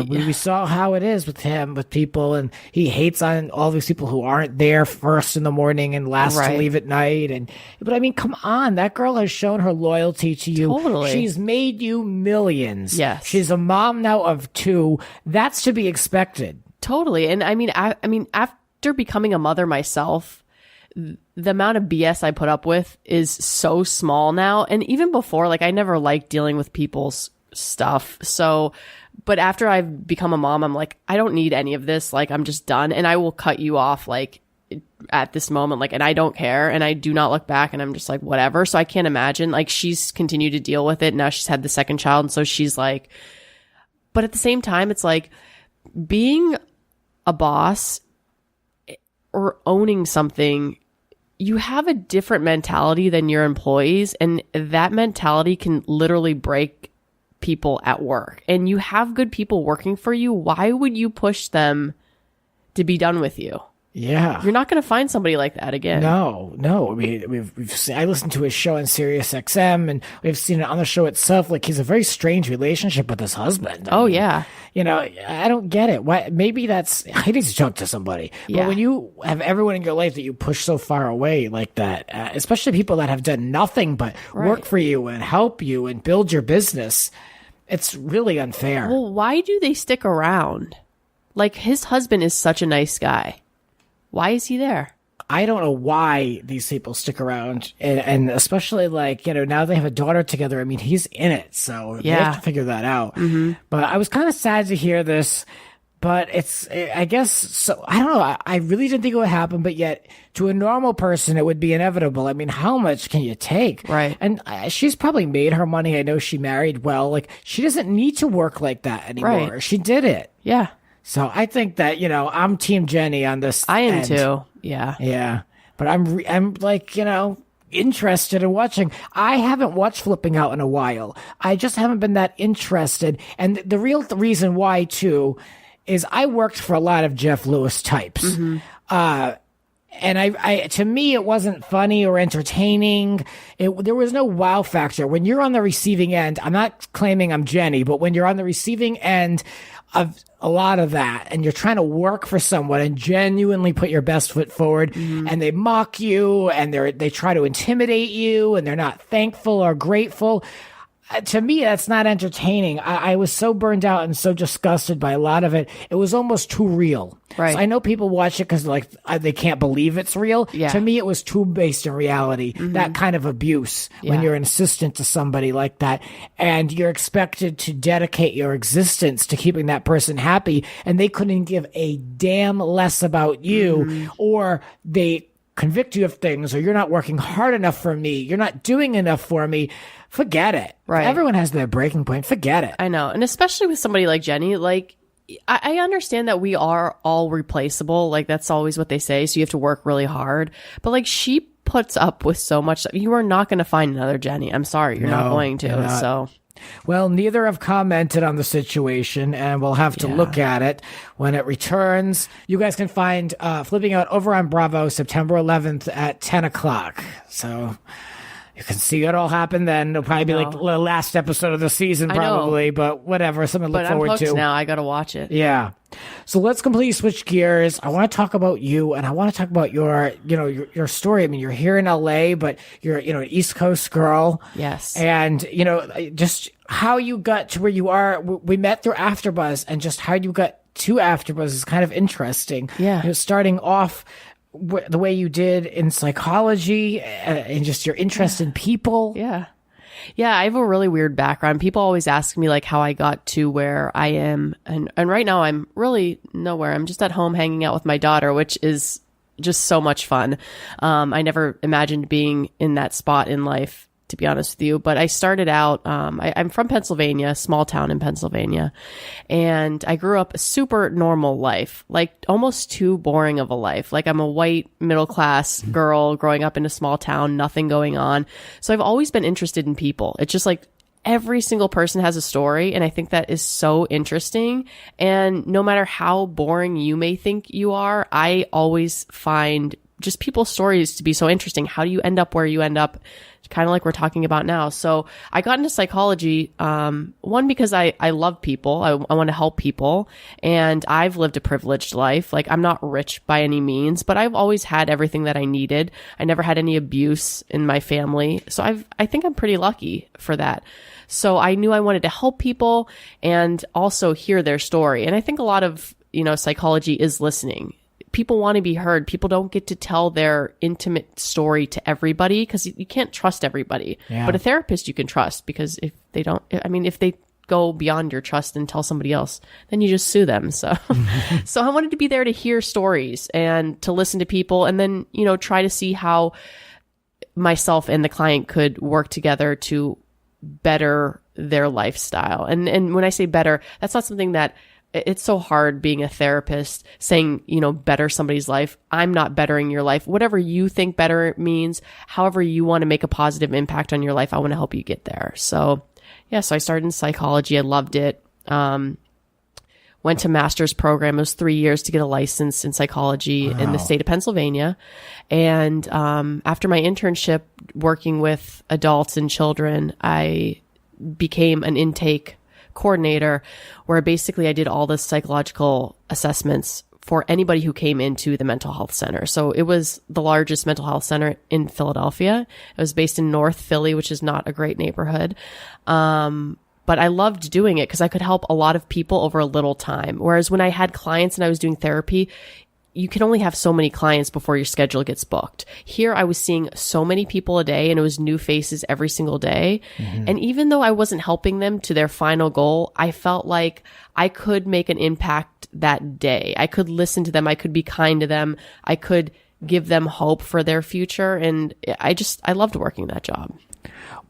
[SPEAKER 2] we saw how it is with him, with people, and he hates on all these people who aren't there first in the morning and last to leave at night. But I mean, come on, that girl has shown her loyalty to you.
[SPEAKER 3] Totally.
[SPEAKER 2] She's made you millions.
[SPEAKER 3] Yes.
[SPEAKER 2] She's a mom now of 2. That's to be expected.
[SPEAKER 3] Totally. And I mean, after becoming a mother myself, the amount of BS I put up with is so small now. And even before, like, I never liked dealing with people's stuff. So, but after I've become a mom, I'm like, I don't need any of this. Like, I'm just done. And I will cut you off, like, at this moment, like, and I don't care. And I do not look back, and I'm just like, whatever. So I can't imagine, like, she's continued to deal with it. Now she's had the second child. And so she's like, but at the same time, it's like being a boss or owning something, you have a different mentality than your employees. And that mentality can literally break people at work. And you have good people working for you. Why would you push them to be done with you?
[SPEAKER 2] Yeah.
[SPEAKER 3] You're not going to find somebody like that again.
[SPEAKER 2] No. I mean, I listened to his show on Sirius XM, and we've seen it on the show itself. Like, he's a very strange relationship with his husband. I mean,
[SPEAKER 3] yeah.
[SPEAKER 2] You know, I don't get it. Why? Maybe he needs to talk to somebody.
[SPEAKER 3] Yeah.
[SPEAKER 2] But when you have everyone in your life that you push so far away like that, especially people that have done nothing but work for you and help you and build your business, it's really unfair.
[SPEAKER 3] Well, why do they stick around? Like, his husband is such a nice guy. Why is he there?
[SPEAKER 2] I don't know why these people stick around, and especially, like, you know, now they have a daughter together. I mean, he's in it, so they have to figure that out. Mm-hmm. But I was kind of sad to hear this, but I guess, so I don't know. I really didn't think it would happen, but yet to a normal person, it would be inevitable. I mean, how much can you take?
[SPEAKER 3] Right.
[SPEAKER 2] And she's probably made her money. I know she married well. Like, she doesn't need to work like that anymore.
[SPEAKER 3] Right.
[SPEAKER 2] She did it.
[SPEAKER 3] Yeah.
[SPEAKER 2] So I think that, you know, I'm Team Jenni on this.
[SPEAKER 3] I am
[SPEAKER 2] end.
[SPEAKER 3] too. Yeah.
[SPEAKER 2] Yeah. But I'm like, you know, interested in watching. I haven't watched Flipping Out in a while. I just haven't been that interested. And the real reason why, too, is I worked for a lot of Jeff Lewis types. And I to me, it wasn't funny or entertaining. There was no wow factor. When you're on the receiving end, I'm not claiming I'm Jenni, but when you're on the receiving end of a lot of that and you're trying to work for someone and genuinely put your best foot forward and they mock you and they try to intimidate you and they're not thankful or grateful. To me, that's not entertaining. I was so burned out and so disgusted by a lot of it. It was almost too real.
[SPEAKER 3] Right.
[SPEAKER 2] So I know people watch it because they can't believe it's real.
[SPEAKER 3] Yeah.
[SPEAKER 2] To me, it was too based in reality. That kind of abuse when you're an assistant to somebody like that and you're expected to dedicate your existence to keeping that person happy and they couldn't give a damn less about you or they convict you of things or you're not working hard enough for me. You're not doing enough for me. Forget it.
[SPEAKER 3] Right.
[SPEAKER 2] Everyone has their breaking point. Forget it.
[SPEAKER 3] I know. And especially with somebody like Jenni, like I understand that we are all replaceable. Like that's always what they say. So you have to work really hard. But like she puts up with so much. You are not going to find another Jenni. I'm sorry. You're not going to. So.
[SPEAKER 2] Well, neither have commented on the situation, and we'll have to look at it when it returns. You guys can find Flipping Out over on Bravo September 11th at 10 o'clock. So you can see it all happen then. It'll probably be like the last episode of the season, probably, but whatever. Something to look forward to.
[SPEAKER 3] Now I got to watch it.
[SPEAKER 2] Yeah. So let's completely switch gears. I want to talk about you and I want to talk about your story. I mean, you're here in LA, but you're, an East Coast girl.
[SPEAKER 3] Yes.
[SPEAKER 2] And, just how you got to where you are. We met through Afterbuzz and just how you got to Afterbuzz is kind of interesting.
[SPEAKER 3] Yeah.
[SPEAKER 2] Starting off the way you did in psychology and just your interest in people.
[SPEAKER 3] Yeah. Yeah, I have a really weird background. People always ask me like how I got to where I am. And right now I'm really nowhere. I'm just at home hanging out with my daughter, which is just so much fun. I never imagined being in that spot in life, to be honest with you. But I started out, I'm from Pennsylvania, small town in Pennsylvania. And I grew up a super normal life, like almost too boring of a life. Like I'm a white middle class girl growing up in a small town, nothing going on. So I've always been interested in people. It's just like every single person has a story. And I think that is so interesting. And no matter how boring you may think you are, I always find just people's stories to be so interesting. How do you end up where you end up? Kind of like we're talking about now. So I got into psychology, one, because I love people. I want to help people. And I've lived a privileged life. Like I'm not rich by any means, but I've always had everything that I needed. I never had any abuse in my family. So I think I'm pretty lucky for that. So I knew I wanted to help people and also hear their story. And I think a lot of, psychology is listening. People want to be heard. People don't get to tell their intimate story to everybody because you can't trust everybody. Yeah. But a therapist you can trust because if they go beyond your trust and tell somebody else, then you just sue them. So, so I wanted to be there to hear stories and to listen to people and then, try to see how myself and the client could work together to better their lifestyle. And when I say better, that's not something that it's so hard being a therapist saying, better somebody's life. I'm not bettering your life. Whatever you think better means, however you want to make a positive impact on your life, I want to help you get there. So yeah, so I started in psychology. I loved it. Went to master's program. It was 3 years to get a license in psychology in the state of Pennsylvania. And after my internship working with adults and children, I became an intake coordinator where basically I did all the psychological assessments for anybody who came into the mental health center. So it was the largest mental health center in Philadelphia. It was based in North Philly, which is not a great neighborhood. But I loved doing it because I could help a lot of people over a little time. Whereas when I had clients and I was doing therapy, you can only have so many clients before your schedule gets booked. Here, I was seeing so many people a day and it was new faces every single day. Mm-hmm. And even though I wasn't helping them to their final goal, I felt like I could make an impact that day. I could listen to them. I could be kind to them. I could give them hope for their future. And I loved working that job.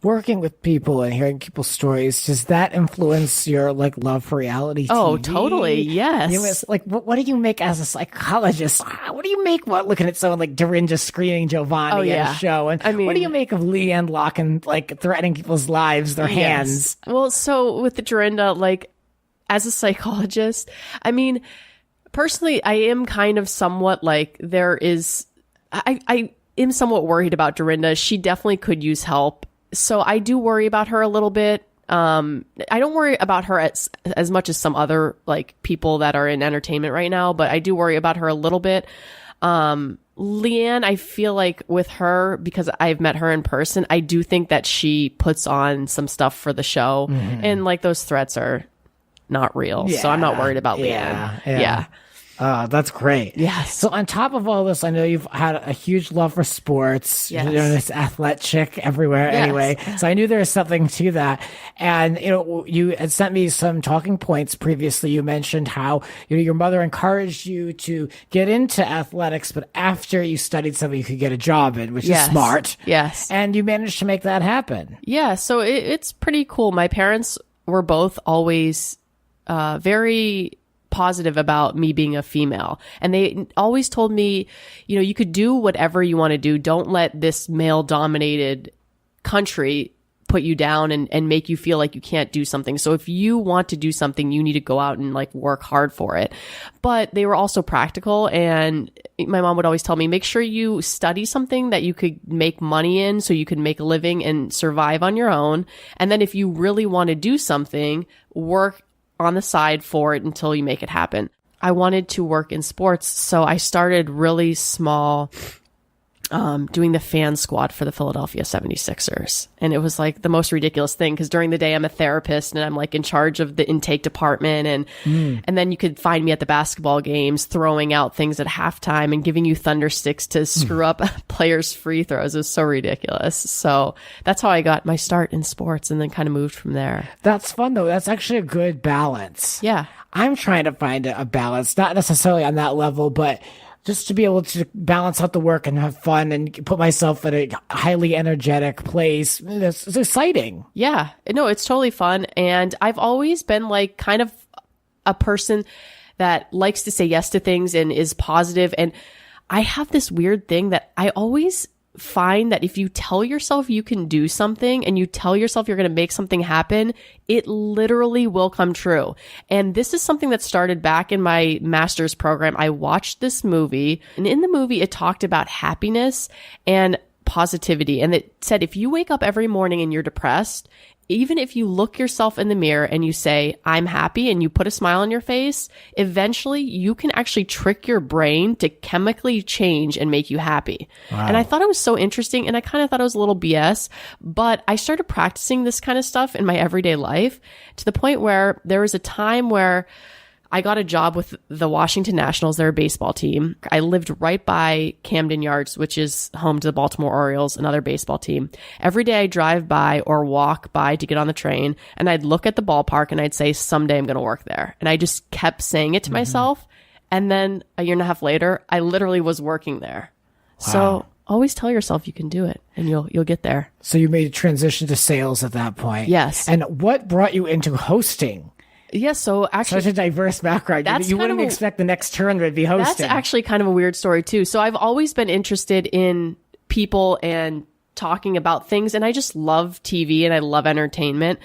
[SPEAKER 2] Working with people and hearing people's stories, does that influence your like love for reality TV?
[SPEAKER 3] Oh, totally. Yes.
[SPEAKER 2] You know, it's like, what do you make as a psychologist? What do you make looking at someone like Dorinda screening Giovanni at a show? And what do you make of Leanne Locken like threatening people's lives, their hands?
[SPEAKER 3] Well, so with the Dorinda, like as a psychologist, I mean, personally, I am kind of somewhat like I am somewhat worried about Dorinda. She definitely could use help. So I do worry about her a little bit. I don't worry about her as much as some other like people that are in entertainment right now, but I do worry about her a little bit. Leanne, I feel like with her, because I've met her in person, I do think that she puts on some stuff for the show, and like those threats are not real. So I'm not worried about Leanne. Yeah.
[SPEAKER 2] That's great.
[SPEAKER 3] Yes.
[SPEAKER 2] So on top of all this, I know you've had a huge love for sports.
[SPEAKER 3] Yes.
[SPEAKER 2] You're this athlete chick everywhere anyway. So I knew there was something to that. And, you had sent me some talking points previously. You mentioned how, your mother encouraged you to get into athletics, but after you studied something you could get a job in, which is smart.
[SPEAKER 3] Yes.
[SPEAKER 2] And you managed to make that happen.
[SPEAKER 3] Yeah. So it's pretty cool. My parents were both always very positive about me being a female. And they always told me, you could do whatever you want to do. Don't let this male dominated country put you down and make you feel like you can't do something. So if you want to do something, you need to go out and like work hard for it. But they were also practical. And my mom would always tell me, make sure you study something that you could make money in so you can make a living and survive on your own. And then if you really want to do something, work on the side for it until you make it happen. I wanted to work in sports, so I started really small, doing the fan squad for the Philadelphia 76ers. And it was like the most ridiculous thing because during the day I'm a therapist and I'm like in charge of the intake department. And then you could find me at the basketball games throwing out things at halftime and giving you thunder sticks to screw up players' free throws. It was so ridiculous. So that's how I got my start in sports and then kind of moved from there.
[SPEAKER 2] That's fun though. That's actually a good balance.
[SPEAKER 3] Yeah.
[SPEAKER 2] I'm trying to find a balance, not necessarily on that level, but just to be able to balance out the work and have fun and put myself in a highly energetic place. It's exciting.
[SPEAKER 3] Yeah. No, it's totally fun. And I've always been like kind of a person that likes to say yes to things and is positive. And I have this weird thing that I always find that if you tell yourself you can do something and you tell yourself you're going to make something happen, it literally will come true. And this is something that started back in my master's program. I watched this movie, and in the movie, it talked about happiness and positivity. And it said, if you wake up every morning and you're depressed, even if you look yourself in the mirror and you say, I'm happy, and you put a smile on your face, eventually you can actually trick your brain to chemically change and make you happy. Wow. And I thought it was so interesting, and I kind of thought it was a little BS, but I started practicing this kind of stuff in my everyday life to the point where there was a time where I got a job with the Washington Nationals, their baseball team. I lived right by Camden Yards, which is home to the Baltimore Orioles, another baseball team. Every day I drive by or walk by to get on the train, and I'd look at the ballpark and I'd say, someday I'm going to work there. And I just kept saying it to myself. And then a year and a half later, I literally was working there. Wow. So always tell yourself you can do it and you'll get there.
[SPEAKER 2] So you made a transition to sales at that point.
[SPEAKER 3] Yes.
[SPEAKER 2] And what brought you into hosting?
[SPEAKER 3] Yes, so actually...
[SPEAKER 2] Such a diverse background. You wouldn't expect the next turn would be hosting.
[SPEAKER 3] That's actually kind of a weird story, too. So I've always been interested in people and talking about things, and I just love TV and I love entertainment.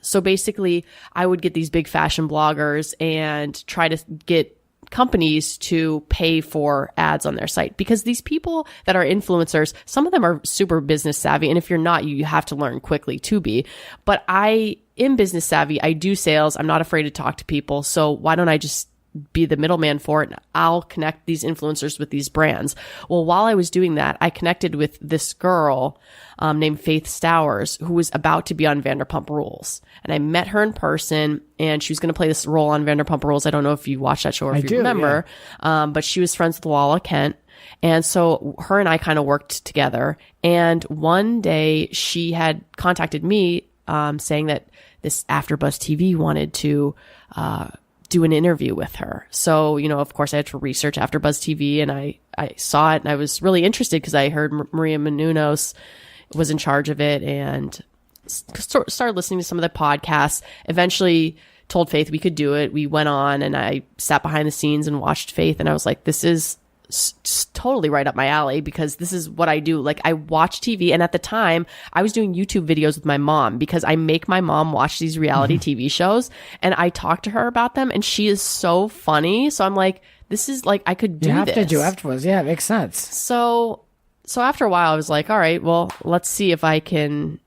[SPEAKER 3] So basically, I would get these big fashion bloggers and try to get companies to pay for ads on their site, because these people that are influencers, some of them are super business savvy. And if you're not, you have to learn quickly to be. But I am business savvy. I do sales. I'm not afraid to talk to people. So why don't I just be the middleman for it? And I'll connect these influencers with these brands. Well, while I was doing that, I connected with this girl named Faith Stowers, who was about to be on Vanderpump Rules. And I met her in person, and she was going to play this role on Vanderpump Rules. I don't know if you watched that show or if you remember, but she was friends with Lala Kent. And so her and I kind of worked together. And one day she had contacted me saying that this AfterBuzz TV wanted to do an interview with her. So, of course I had to research AfterBuzz TV, and I saw it, and I was really interested because I heard Maria Menounos was in charge of it and started listening to some of the podcasts. Eventually told Faith we could do it. We went on and I sat behind the scenes and watched Faith, and I was like, this is totally right up my alley, because this is what I do. Like, I watch TV, and at the time I was doing YouTube videos with my mom, because I make my mom watch these reality TV shows, and I talk to her about them, and she is so funny. So I'm like, this is like, I could do this.
[SPEAKER 2] You have to do Afterbuzz. Yeah, it makes sense.
[SPEAKER 3] So after a while I was like, all right, well, let's see if I can,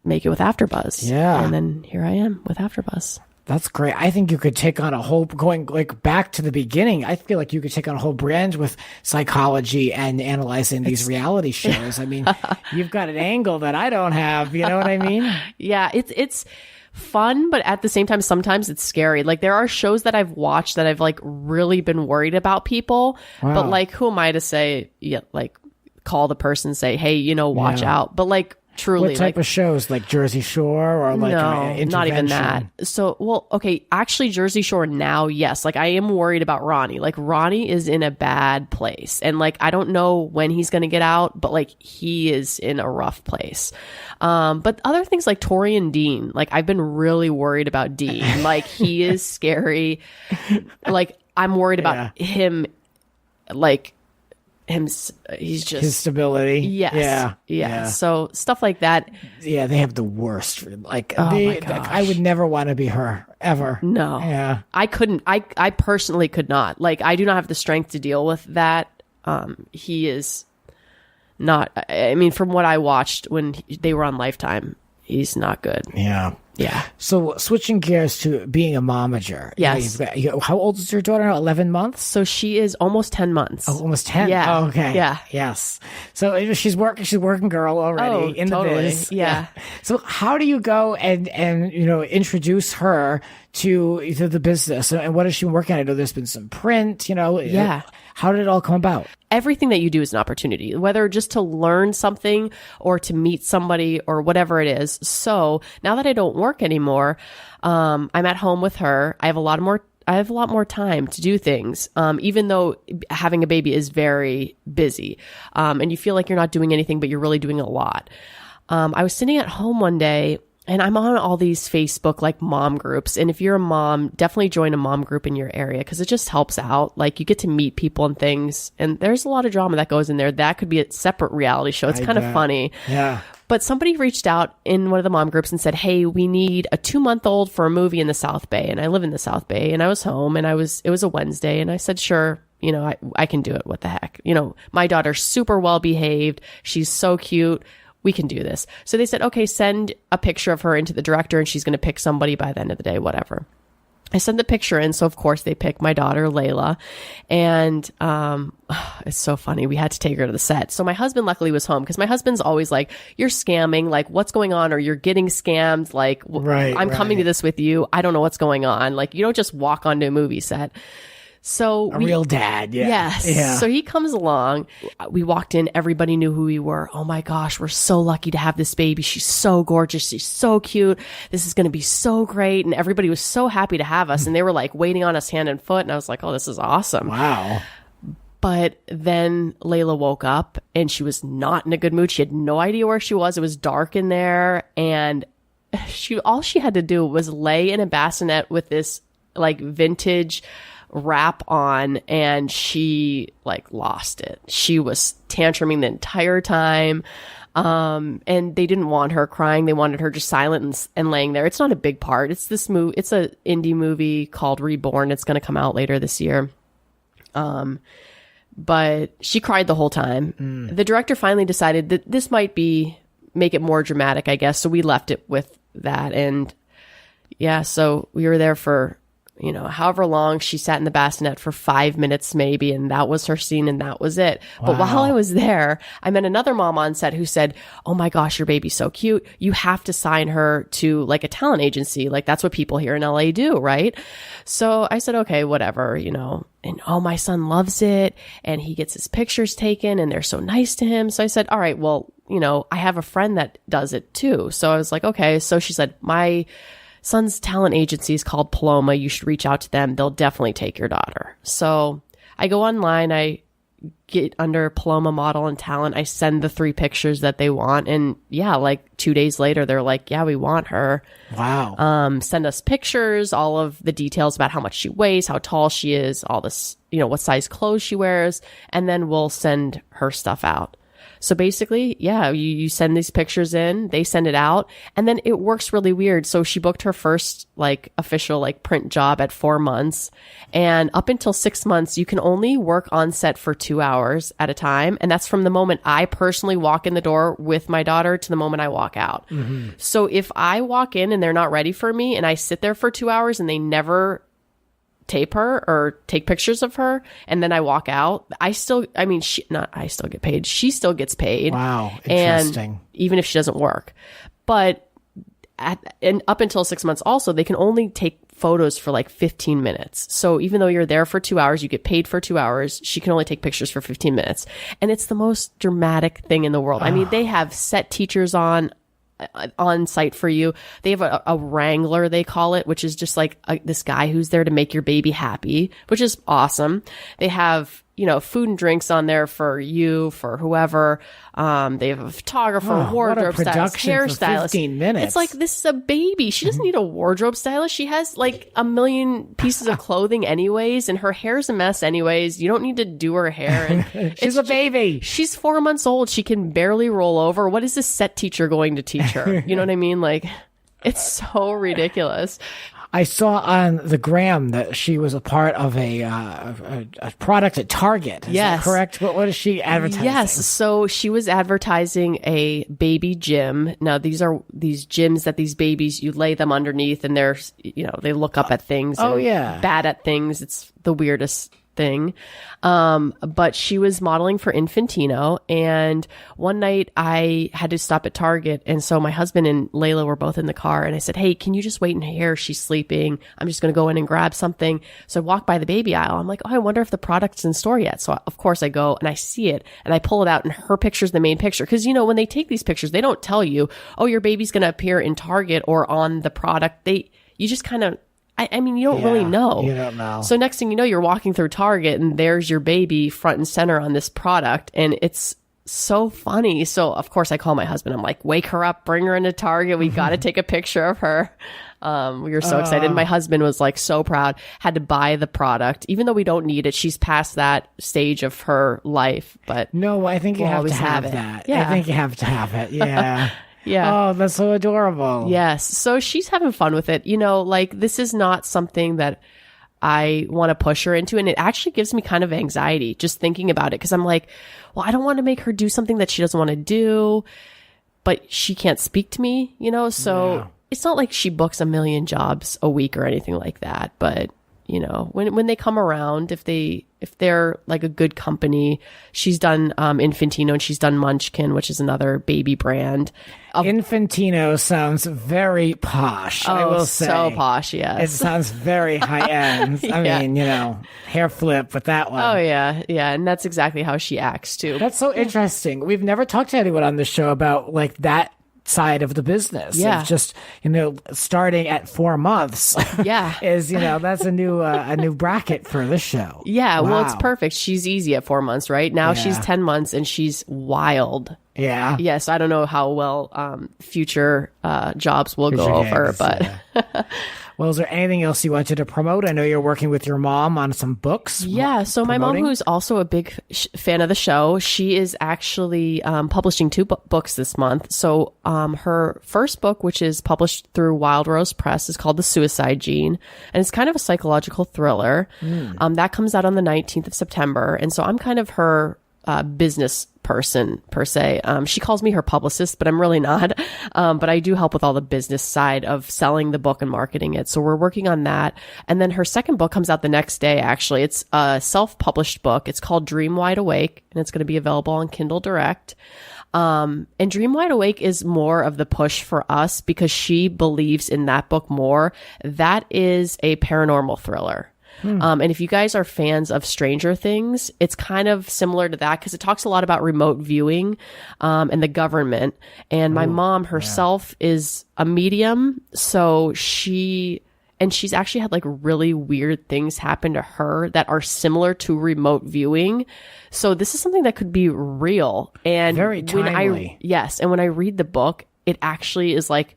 [SPEAKER 3] make it with Afterbuzz.
[SPEAKER 2] Yeah.
[SPEAKER 3] And then here I am with Afterbuzz.
[SPEAKER 2] That's great. I think you could take on a whole, going like back to the beginning. I feel like you could take on a whole brand with psychology and analyzing these reality shows. I mean, you've got an angle that I don't have. You know what I mean?
[SPEAKER 3] Yeah, it's fun, but at the same time, sometimes it's scary. Like, there are shows that I've watched that I've like really been worried about people, but like, who am I to say, like, call the person and say, hey, watch out. But like, truly,
[SPEAKER 2] what type of shows, like Jersey Shore or like
[SPEAKER 3] no, not even that. So, well, okay, actually Jersey Shore now, yes. Like, I am worried about Ronnie. Like, Ronnie is in a bad place, and like, I don't know when he's going to get out, but like, he is in a rough place. But other things like Tori and Dean, like, I've been really worried about Dean. Like, he is scary. Like, I'm worried about him, like, he's just
[SPEAKER 2] his stability.
[SPEAKER 3] Yes. Yeah. So stuff like that.
[SPEAKER 2] Yeah, they have the worst. Like, I would never want to be her ever.
[SPEAKER 3] No.
[SPEAKER 2] Yeah.
[SPEAKER 3] I couldn't. I personally could not. Like, I do not have the strength to deal with that. He is not. I mean, from what I watched when they were on Lifetime, he's not good.
[SPEAKER 2] Yeah.
[SPEAKER 3] Yeah.
[SPEAKER 2] So switching gears to being a momager.
[SPEAKER 3] Yes.
[SPEAKER 2] How old is your daughter now? 11 months?
[SPEAKER 3] So she is almost 10 months.
[SPEAKER 2] Oh, almost 10?
[SPEAKER 3] Yeah.
[SPEAKER 2] Oh, okay.
[SPEAKER 3] Yeah.
[SPEAKER 2] Yes. So she's working girl already in
[SPEAKER 3] totally.
[SPEAKER 2] the biz.
[SPEAKER 3] Yeah.
[SPEAKER 2] So how do you go and introduce her to the business? And what has she been working on? I know there's been some print,
[SPEAKER 3] Yeah.
[SPEAKER 2] How did it all come about?
[SPEAKER 3] Everything that you do is an opportunity, whether just to learn something or to meet somebody or whatever it is. So now that I don't work anymore, I'm at home with her. I have a lot more time to do things, even though having a baby is very busy, and you feel like you're not doing anything, but you're really doing a lot. I was sitting at home one day, and I'm on all these Facebook like mom groups. And if you're a mom, definitely join a mom group in your area, because it just helps out. Like, you get to meet people and things. And there's a lot of drama that goes in there. That could be a separate reality show. It's kind of funny.
[SPEAKER 2] Yeah.
[SPEAKER 3] But somebody reached out in one of the mom groups and said, hey, we need a 2-month-old for a movie in the South Bay. And I live in the South Bay, and I was home, and it was a Wednesday, and I said, sure, I can do it. What the heck? My daughter's super well behaved. She's so cute. We can do this. So they said, okay, send a picture of her into the director, and she's going to pick somebody by the end of the day, whatever. I sent the picture in. So of course they picked my daughter, Layla. And, it's so funny. We had to take her to the set. So my husband luckily was home, because my husband's always like, you're scamming, like, what's going on? Or you're getting scammed. Like, I'm coming to this with you. I don't know what's going on. Like, you don't just walk onto a movie set. So
[SPEAKER 2] a real dad. Yeah.
[SPEAKER 3] Yes.
[SPEAKER 2] Yeah.
[SPEAKER 3] So he comes along. We walked in. Everybody knew who we were. Oh my gosh, we're so lucky to have this baby. She's so gorgeous. She's so cute. This is going to be so great. And everybody was so happy to have us. And they were like waiting on us hand and foot. And I was like, oh, this is awesome.
[SPEAKER 2] Wow.
[SPEAKER 3] But then Layla woke up, and she was not in a good mood. She had no idea where she was. It was dark in there. And all she had to do was lay in a bassinet with this like vintage wrap on, and she like lost it. She was tantruming the entire time. And they didn't want her crying. They wanted her just silent and laying there. It's not a big part. It's this movie. It's a indie movie called Reborn. It's going to come out later this year. But she cried the whole time. The director finally decided that this might make it more dramatic, I guess. So we left it with that. And yeah, so we were there for, however long. She sat in the bassinet for 5 minutes maybe, and that was her scene, and that was it. Wow. But while I was there, I met another mom on set who said, oh my gosh, your baby's so cute. You have to sign her to like a talent agency. Like, that's what people here in LA do, right? So I said, okay, whatever, and oh, my son loves it, and he gets his pictures taken, and they're so nice to him. So I said, all right, well, I have a friend that does it too. So I was like, okay. So she said, my son's talent agency is called Paloma. You should reach out to them. They'll definitely take your daughter. So I go online. I get under Paloma Model and Talent. I send the 3 pictures that they want. And yeah, like 2 days later, they're like, yeah, we want her.
[SPEAKER 2] Wow.
[SPEAKER 3] Send us pictures, all of the details about how much she weighs, how tall she is, all this, what size clothes she wears. And then we'll send her stuff out. So basically, yeah, you send these pictures in, they send it out, and then it works really weird. So she booked her first official print job at 4 months, and up until 6 months, you can only work on set for 2 hours at a time. And that's from the moment I personally walk in the door with my daughter to the moment I walk out. Mm-hmm. So if I walk in and they're not ready for me and I sit there for 2 hours and they never tape her or take pictures of her and then I walk out, I still get paid. She still gets paid.
[SPEAKER 2] Wow. Interesting.
[SPEAKER 3] And even if she doesn't work. But and up until 6 months also, they can only take photos for 15 minutes. So even though you're there for 2 hours, you get paid for 2 hours, she can only take pictures for 15 minutes. And it's the most dramatic thing in the world. I mean, they have set teachers on site for you. They have a wrangler, they call it, which is just this guy who's there to make your baby happy, which is awesome. They have food and drinks on there for you, for whoever. They have a photographer, wardrobe stylist, hairstylist.
[SPEAKER 2] 15 minutes.
[SPEAKER 3] It's this is a baby. She doesn't need a wardrobe stylist. She has a million pieces of clothing anyways, and her hair's a mess anyways. You don't need to do her hair. And
[SPEAKER 2] she's a baby.
[SPEAKER 3] She's 4 months old. She can barely roll over. What is this set teacher going to teach her? You know what I mean? It's so ridiculous.
[SPEAKER 2] I saw on the gram that she was a part of a product at Target. Is that correct? What is she advertising?
[SPEAKER 3] Yes. So she was advertising a baby gym. Now these are these gyms that these babies, you lay them underneath and they're, they look up at things.
[SPEAKER 2] Oh yeah.
[SPEAKER 3] Bad at things. It's the weirdest thing. But she was modeling for Infantino, and one night I had to stop at Target, and so my husband and Layla were both in the car, and I said, hey, can you just wait in here? She's sleeping. I'm just going to go in and grab something. So I walk by the baby aisle. I'm like, oh, I wonder if the product's in store yet. So of course I go and I see it and I pull it out, and her picture's the main picture. Cause when they take these pictures, they don't tell you, oh, your baby's going to appear in Target or on the product. You just kind of, I mean, you don't really know.
[SPEAKER 2] You don't know.
[SPEAKER 3] So next thing you know, you're walking through Target and there's your baby front and center on this product. And it's so funny. So of course I call my husband. I'm like, wake her up, bring her into Target. We got to take a picture of her. We were so excited. My husband was so proud, had to buy the product, even though we don't need it. She's past that stage of her life, but
[SPEAKER 2] no, I think you have to have that.
[SPEAKER 3] Yeah.
[SPEAKER 2] I think you have to have it. Yeah.
[SPEAKER 3] Yeah.
[SPEAKER 2] Oh, that's so adorable.
[SPEAKER 3] Yes. So she's having fun with it. This is not something that I want to push her into. And it actually gives me kind of anxiety just thinking about it. Cause I'm like, well, I don't want to make her do something that she doesn't want to do, but she can't speak to me, So it's not like she books a million jobs a week or anything like that. But, when they come around, if they're a good company, she's done Infantino and she's done Munchkin, which is another baby brand.
[SPEAKER 2] Infantino sounds very posh, I will say.
[SPEAKER 3] So posh, yes.
[SPEAKER 2] It sounds very high end. I mean, hair flip with that one.
[SPEAKER 3] Oh, yeah. Yeah. And that's exactly how she acts, too.
[SPEAKER 2] That's so interesting. We've never talked to anyone on the show about that side of the business.
[SPEAKER 3] Yeah.
[SPEAKER 2] Of just, starting at 4 months.
[SPEAKER 3] Yeah.
[SPEAKER 2] is, that's a new bracket for this show.
[SPEAKER 3] Yeah.
[SPEAKER 2] Wow.
[SPEAKER 3] Well, it's perfect. She's easy at 4 months, right? Now she's 10 months and she's wild.
[SPEAKER 2] Yeah.
[SPEAKER 3] Yes. I don't know how well future jobs will go over, but.
[SPEAKER 2] Yeah. Well, is there anything else you wanted to promote? I know you're working with your mom on some books.
[SPEAKER 3] Yeah. So my mom, who's also a big fan of the show, she is actually publishing 2 books this month. So her first book, which is published through Wild Rose Press, is called The Suicide Gene. And it's kind of a psychological thriller. That comes out on the 19th of September. And so I'm kind of her business person per se. She calls me her publicist, but I'm really not. But I do help with all the business side of selling the book and marketing it. So we're working on that. And then her second book comes out the next day, actually. It's a self-published book. It's called Dream Wide Awake, and it's going to be available on Kindle Direct. And Dream Wide Awake is more of the push for us because she believes in that book more. That is a paranormal thriller. And if you guys are fans of Stranger Things, it's kind of similar to that because it talks a lot about remote viewing and the government. And my mom herself is a medium. So and she's actually had like really weird things happen to her that are similar to remote viewing. So this is something that could be real. And
[SPEAKER 2] very timely.
[SPEAKER 3] And when I read the book, it actually is like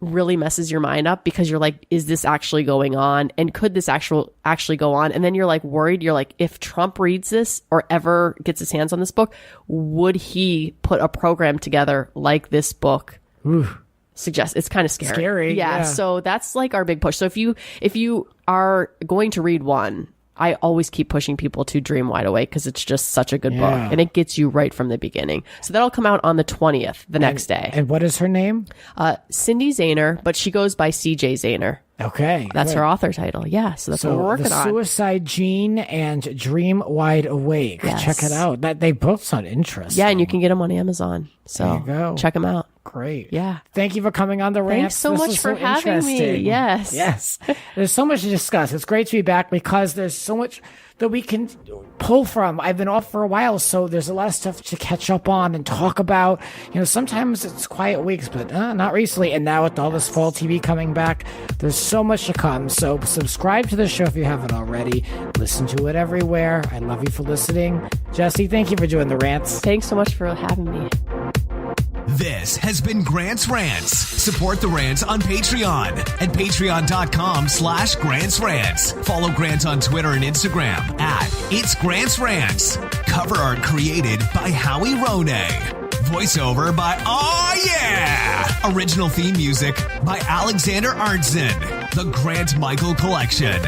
[SPEAKER 3] really messes your mind up, because you're like, is this actually going on? And could this actually go on? And then you're like worried. You're like, if Trump reads this or ever gets his hands on this book, would he put a program together like this book suggests? It's kind of scary. Yeah. So that's like our big push. So if you are going to read one, I always keep pushing people to Dream Wide Awake, because it's just such a good book, and it gets you right from the beginning. So that'll come out on the 20th, the next day.
[SPEAKER 2] And what is her name?
[SPEAKER 3] Cindy Zahner, but she goes by CJ Zahner.
[SPEAKER 2] Okay.
[SPEAKER 3] That's her author title. Yeah. So that's what we're working on.
[SPEAKER 2] Suicide Gene and Dream Wide Awake. Yes. Check it out. They both sound interesting.
[SPEAKER 3] Yeah, and you can get them on Amazon. So check them out.
[SPEAKER 2] Great.
[SPEAKER 3] Yeah.
[SPEAKER 2] Thank you for coming on the rant.
[SPEAKER 3] Thanks so much for having me. Yes.
[SPEAKER 2] Yes. There's so much to discuss. It's great to be back, because there's so much that we can pull from. I've been off for a while, so there's a lot of stuff to catch up on and talk about. Sometimes it's quiet weeks, but not recently. And now with all this fall TV coming back, there's so much to come. So subscribe to the show if you haven't already. Listen to it everywhere. I love you for listening. Jessie, thank you for doing the rants.
[SPEAKER 3] Thanks so much for having me.
[SPEAKER 1] This has been Grants Rants. Support the rants on Patreon at patreon.com/GrantsRants. Follow Grant on Twitter and Instagram at It's Grants Rants. Cover art created by Howie Rone. Voiceover by Aw Yeah! Original theme music by Alexander Arntzen. The Grant Michael Collection.